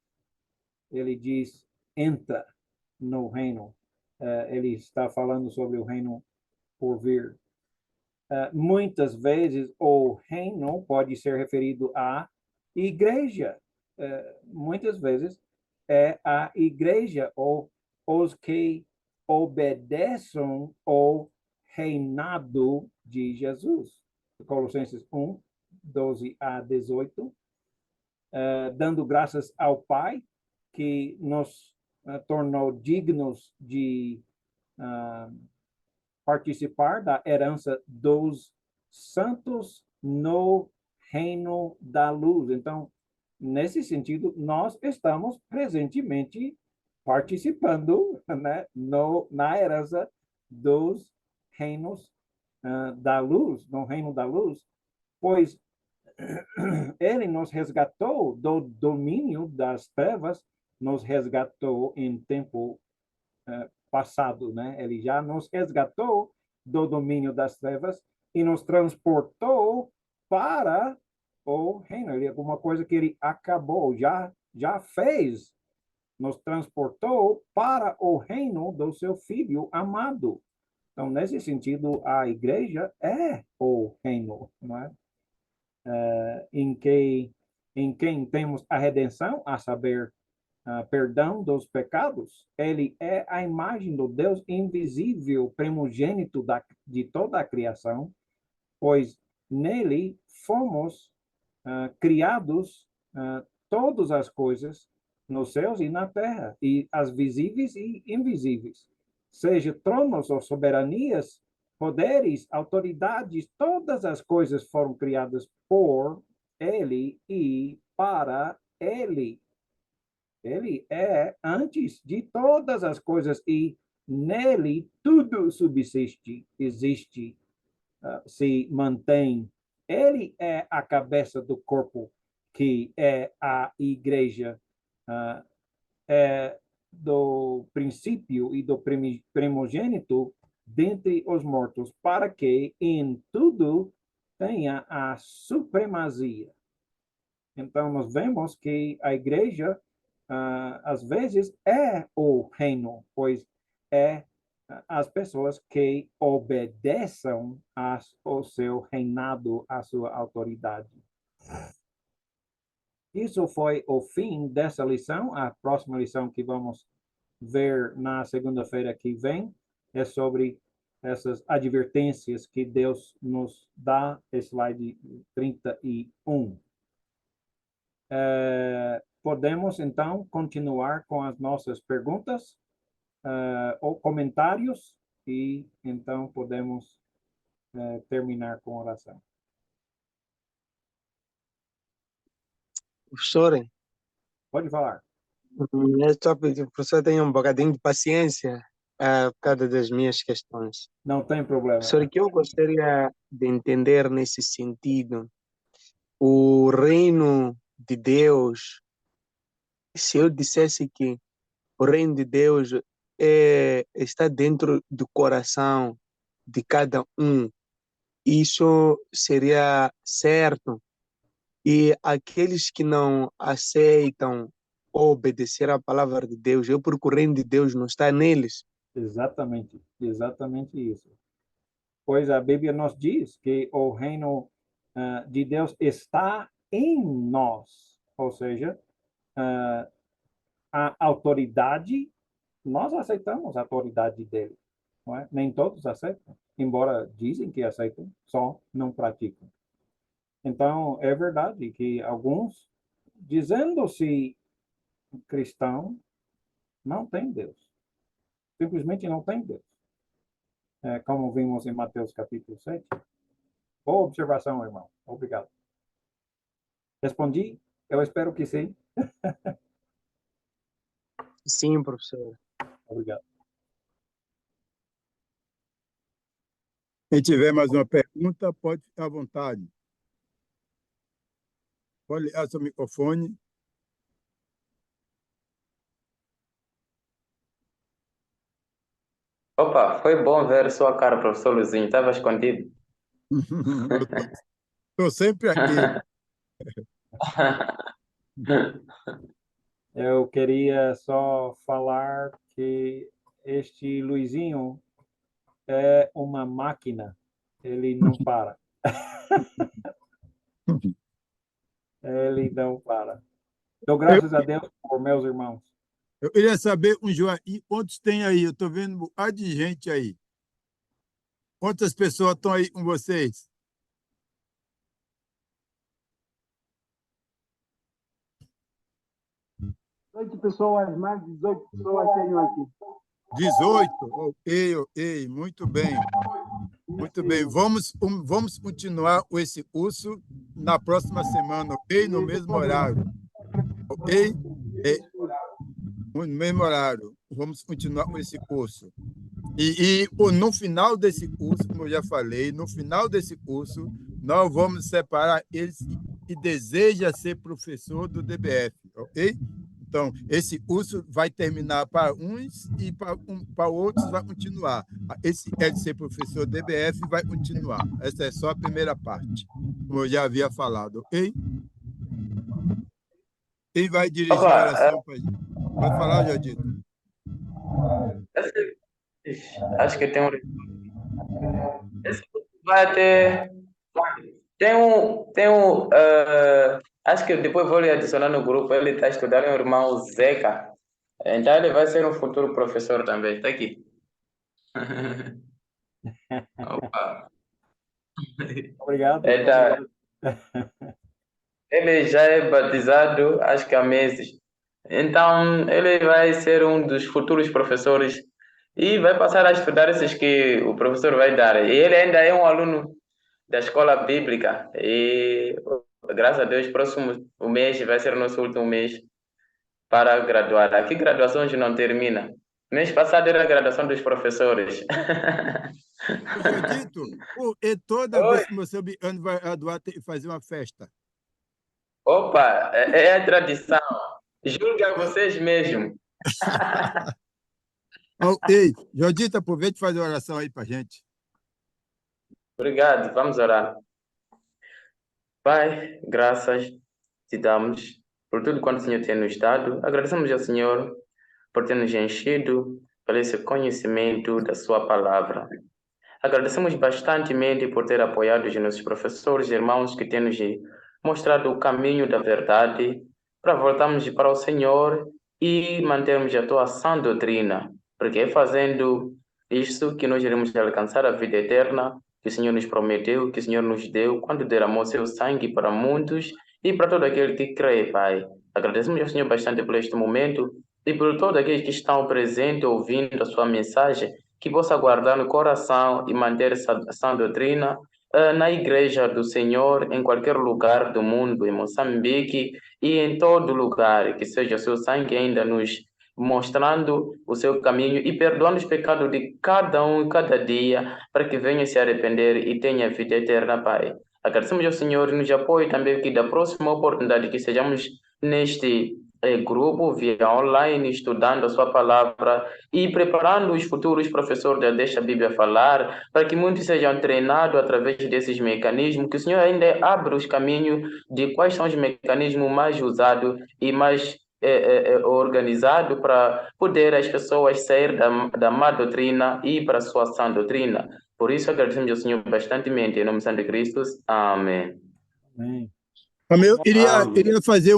A: ele diz, entra no reino. Ele está falando sobre o reino por vir. Muitas vezes, o reino pode ser referido à igreja. Muitas vezes, é a igreja ou os que obedecem ao reinado de Jesus. Colossenses 1, 12 a 18. Dando graças ao Pai, que nos tornou dignos de participar da herança dos santos no reino da luz. Então, nesse sentido, nós estamos presentemente participando, né, na herança dos reinos da luz, no reino da luz, pois ele nos resgatou do domínio das trevas, nos resgatou em tempo passado, né? Ele já nos resgatou do domínio das trevas e nos transportou para o reino. Ele é alguma coisa que ele acabou, já fez, nos transportou para o reino do seu filho amado. Então, nesse sentido, a igreja é o reino, não é? Em quem temos a redenção, a saber, perdão dos pecados, ele é a imagem do Deus invisível, primogênito de toda a criação, pois nele fomos criados todas as coisas nos céus e na terra, e as visíveis e invisíveis, seja tronos ou soberanias, poderes, autoridades, todas as coisas foram criadas por ele e para ele. Ele é antes de todas as coisas e nele tudo subsiste, existe, se mantém. Ele é a cabeça do corpo, que é a igreja, é do princípio e do primogênito dentre os mortos, para que em tudo tenha a supremacia. Então, nós vemos que a igreja, às vezes, é o reino, pois é as pessoas que obedecem ao seu reinado, à sua autoridade. Isso foi o fim dessa lição. A próxima lição que vamos ver na segunda-feira que vem é sobre essas advertências que Deus nos dá, slide 31. Podemos, então, continuar com as nossas perguntas ou comentários e, então, podemos terminar com oração.
C: Professor,
A: Pode falar.
C: eu só pedi que o professor tenha um bocadinho de paciência por causa das minhas questões.
A: Não tem problema.
C: Professor, o que eu gostaria de entender nesse sentido, o reino de Deus, se eu dissesse que o reino de Deus está dentro do coração de cada um, isso seria certo? E aqueles que não aceitam obedecer à palavra de Deus, eu procuro o reino de Deus não está neles.
A: Exatamente, exatamente isso. Pois a Bíblia nos diz que o reino de Deus está em nós, ou seja, a autoridade, nós aceitamos a autoridade dele, não é? Nem todos aceitam, embora dizem que aceitam, só não praticam. Então, é verdade que alguns, dizendo-se cristão, não tem Deus. Simplesmente não tem Deus. Como vimos em Mateus capítulo 7. Boa observação, irmão. Obrigado. Respondi? Eu espero que sim.
C: Sim, professor.
A: Obrigado.
B: Quem tiver mais uma pergunta, pode ficar à vontade. Pode ligar seu microfone.
D: Opa, foi bom ver sua cara, professor Luizinho. Estava escondido.
B: Estou sempre aqui.
A: Eu queria só falar que este Luizinho é uma máquina, ele não para. Ele não para. Dou
B: Eu,
A: graças a Deus por meus irmãos.
B: eu queria saber, um Joaquim, quantos tem aí? Eu estou vendo um bocado de gente aí. Quantas pessoas estão aí com vocês?
E: Oito pessoas, mais de 18 pessoas tenho aqui.
B: 18? Ok, ok, muito bem. Muito bem. Vamos continuar esse curso na próxima semana, ok? No mesmo horário, ok? É, no mesmo horário. Vamos continuar com esse curso. No final desse curso, como eu já falei, no final desse curso, nós vamos separar eles que deseja ser professor do DBF, ok? Então, esse curso vai terminar para uns e para outros vai continuar. Esse quer ser professor do DBF vai continuar. Essa é só a primeira parte, como eu já havia falado, ok? Quem vai dirigir a
D: Opa,
B: oração para a gente? Pode falar, Jadito.
D: acho que tem um. Esse vai até. Acho que depois vou lhe adicionar no grupo. Ele está estudando o irmão Zeca. Então ele vai ser um futuro professor também. Está aqui. Opa.
A: Obrigado.
D: Então, ele já é batizado, acho que há meses. Então, ele vai ser um dos futuros professores e vai passar a estudar esses que o professor vai dar. E ele ainda é um aluno da escola bíblica. E, graças a Deus, próximo o mês vai ser o nosso último mês para graduar. Aqui, graduação hoje não termina. Mês passado era a graduação dos professores.
B: Jadito, e toda
D: Oi.
B: vez que moçambicano vai graduar, tem que fazer uma festa.
D: Opa, é a tradição. Julga vocês mesmos.
B: Ei, Jodita, aproveita e faz uma oração aí para a gente.
D: Obrigado, vamos orar. Pai, graças te damos por tudo quanto o Senhor tem nos dado. Agradecemos ao Senhor por ter nos enchido pelo esse conhecimento da Sua palavra. Agradecemos bastantemente por ter apoiado os nossos professores e irmãos que têm nos mostrado o caminho da verdade para voltarmos para o Senhor e mantermos a tua sã doutrina, porque é fazendo isto que nós iremos alcançar a vida eterna que o Senhor nos prometeu, que o Senhor nos deu quando derramou seu sangue para muitos e para todo aquele que crê, Pai. Agradecemos ao Senhor bastante por este momento e por todos aqueles que estão presentes ouvindo a sua mensagem, que possa guardar no coração e manter essa sã doutrina na igreja do Senhor, em qualquer lugar do mundo, em Moçambique e em todo lugar, que seja o seu sangue ainda nos mostrando o seu caminho e perdoando os pecados de cada um, cada dia, para que venha se arrepender e tenha vida eterna, Pai. Agradecemos ao Senhor e nos apoie também aqui da próxima oportunidade que sejamos neste grupo via online, estudando a sua palavra e preparando os futuros professores da Deixa a Bíblia Falar, para que muitos sejam treinados através desses mecanismos, que o Senhor ainda abra os caminhos de quais são os mecanismos mais usados e mais organizados para poder as pessoas sair da má doutrina e para a sua sã doutrina. Por isso, agradecemos ao Senhor bastantemente, em nome de Santo Cristo. Amém.
A: Amém.
B: Eu queria fazer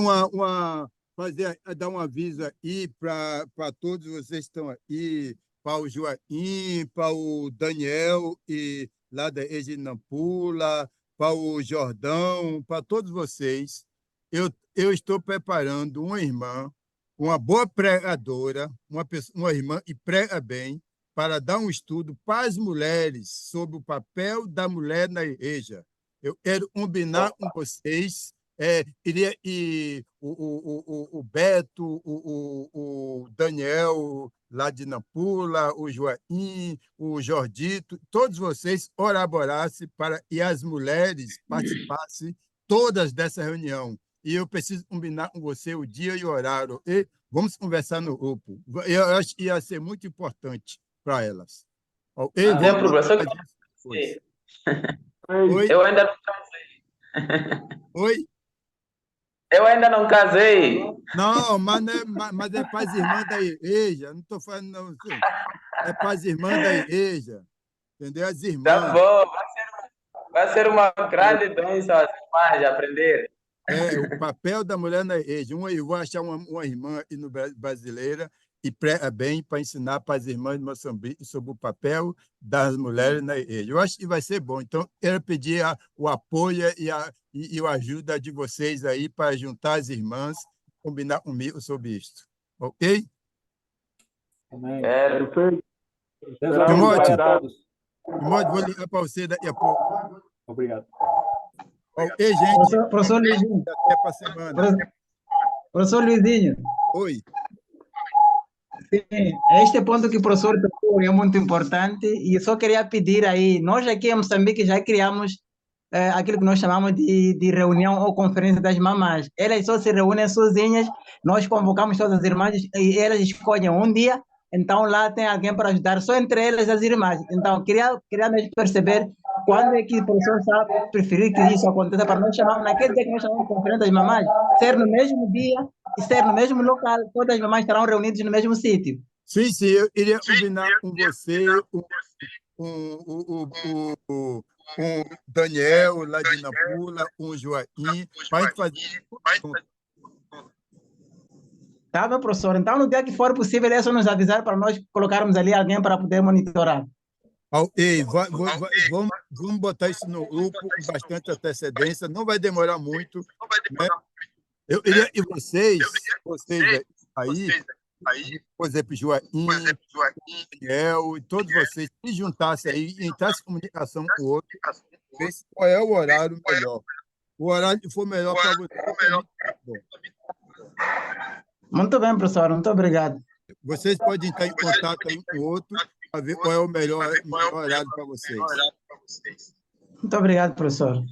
B: dar um aviso aí para todos vocês que estão aí, para o Joaquim, para o Daniel, e lá da Eginampula, para o Jordão, para todos vocês. Eu estou preparando uma irmã, uma boa pregadora, uma irmã e prega bem, para dar um estudo para as mulheres sobre o papel da mulher na igreja. Eu quero combinar com vocês. O Beto, o Daniel, lá de Nampula, o Joaquim, o Jordito, todos vocês oraborassem para e as mulheres participassem todas dessa reunião. E eu preciso combinar com você o dia e o horário. E vamos conversar no grupo. Eu acho que ia ser muito importante para elas.
D: Não tem problema.
B: Oi?
D: Eu ainda não casei.
B: Oi?
D: Eu ainda não casei.
B: Não, mas é para as irmãs da igreja. Não estou falando, não. É para as irmãs da igreja. Entendeu? As
D: Tá
B: irmãs.
D: bom, vai ser uma grande bênção às irmãs aprender.
B: É, o papel da mulher na igreja. Eu vou achar uma irmã aí no brasileira e prega bem para ensinar para as irmãs de Moçambique sobre o papel das mulheres na igreja. Eu acho que vai ser bom. Então, quero pedir o apoio e a ajuda de vocês aí para juntar as irmãs, combinar comigo sobre isso. Ok?
A: Amém.
D: Quero.
E: Perfeito.
A: Deus
E: Esperamos
A: abençoe a
E: ajudar.
A: todos.
B: Timóteo, vou ligar para você daqui a pouco.
A: Obrigado.
B: Ok, gente?
F: Professor Luizinho,
B: Até para a semana.
F: professor Luizinho,
B: Oi.
F: sim, este ponto que o professor tocou é muito importante e eu só queria pedir aí, nós aqui em Moçambique já criamos aquilo que nós chamamos de reunião ou conferência das mamás. Elas só se reúnem sozinhas, nós convocamos todas as irmãs e elas escolhem um dia, então lá tem alguém para ajudar, só entre elas as irmãs. Então, queria mesmo perceber quando é que o professor sabe preferir que isso aconteça para nós chamar, naquele dia que nós chamamos de conferência das mamás, ser no mesmo dia e ser no mesmo local, todas as mamães estarão reunidas no mesmo sítio.
B: Sim, sim, eu iria combinar com você um Daniel lá de Nampula, um Joaquim, para a gente fazer junto.
F: Tá, meu professor? Então, no dia que for possível, é só nos avisar para nós colocarmos ali alguém para poder monitorar.
B: Ei, vamos botar isso no grupo com bastante antecedência, não vai demorar muito, né? Eu iria, e vocês aí, por exemplo, Joaquim, Daniel, e todos vocês, se juntassem aí, entrassem em comunicação com o outro, ver qual é o horário melhor. O horário que for melhor para você, para mim, tá bom.
F: Muito bem, professor. Muito obrigado.
B: Vocês podem estar em contato aí com o outro para ver qual é o melhor horário para vocês.
F: Muito obrigado, professor.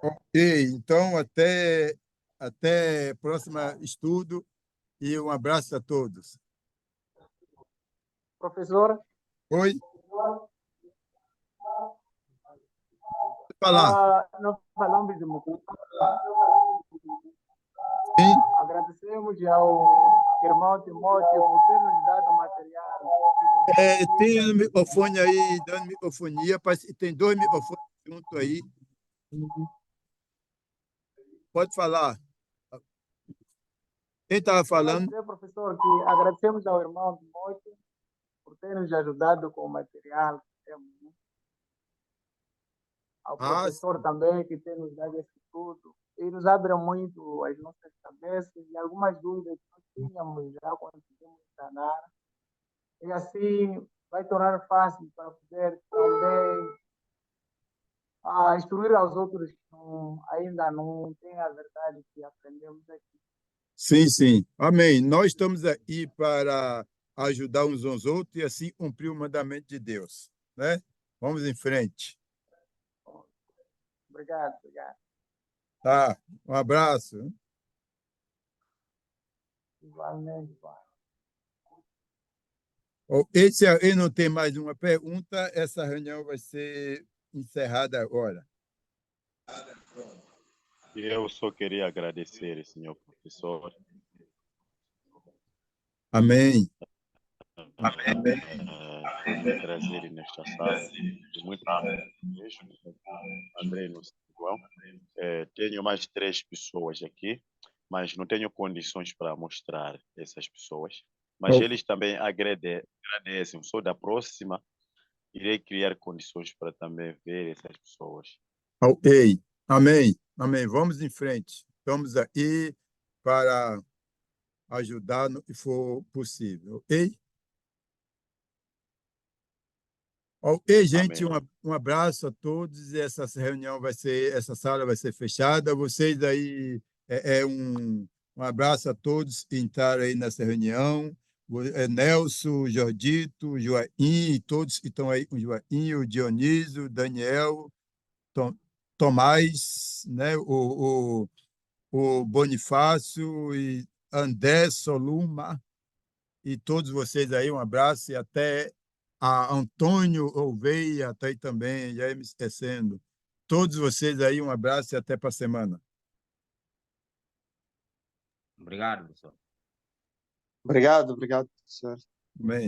B: Ok, então até próximo estudo e um abraço a todos.
E: Professor,
B: Oi? Pode falar.
E: nós falamos de muito.
B: Sim?
E: Agradecemos ao irmão Timóteo por ter nos dado material.
B: Tem um microfone aí, dando microfonia, tem 2 microfones juntos aí. Pode falar. Quem estava falando?
E: Dizer, professor, que agradecemos ao irmão Timóteo por ter nos ajudado com o material que temos, né? Ao professor também, que tem nos dado esse estudo. E nos abre muito as nossas cabeças e algumas dúvidas que nós tínhamos já conseguimos sanar. E assim vai tornar fácil para poder também instruir aos outros que ainda não têm a verdade que aprendemos aqui.
B: Sim, sim. Amém. Nós estamos aí para ajudar uns aos outros e assim cumprir o mandamento de Deus, né? Vamos em frente.
E: Obrigado, obrigado.
B: Tá. Um abraço.
E: Igualmente, pai.
B: Esse aí não tem mais uma pergunta, essa reunião vai ser encerrada agora.
G: Eu só queria agradecer, senhor professor,
B: Amém.
G: por trazer nesta sala. Muito mesmo. André no João. Tenho mais 3 pessoas aqui, mas não tenho condições para mostrar essas pessoas. Mas eles também agradecem. Só da próxima, irei criar condições para também ver essas pessoas.
B: Ok. Amém. Amém. Vamos em frente. Estamos aí para ajudar no que for possível, ok? Ok, gente, um abraço a todos. Essa sala vai ser fechada. Vocês aí, um abraço a todos que entraram aí nessa reunião. Nelson, Jordito, Joaquim, todos que estão aí com o Joaquim, o Dionísio, o Daniel, Tomás, né? o Bonifácio e André Soluma, e todos vocês aí, um abraço e até a Antônio Oveia está aí também, já ia me esquecendo. Todos vocês aí, um abraço e até para a semana.
H: Obrigado, professor.
C: Obrigado, professor.
B: Bem.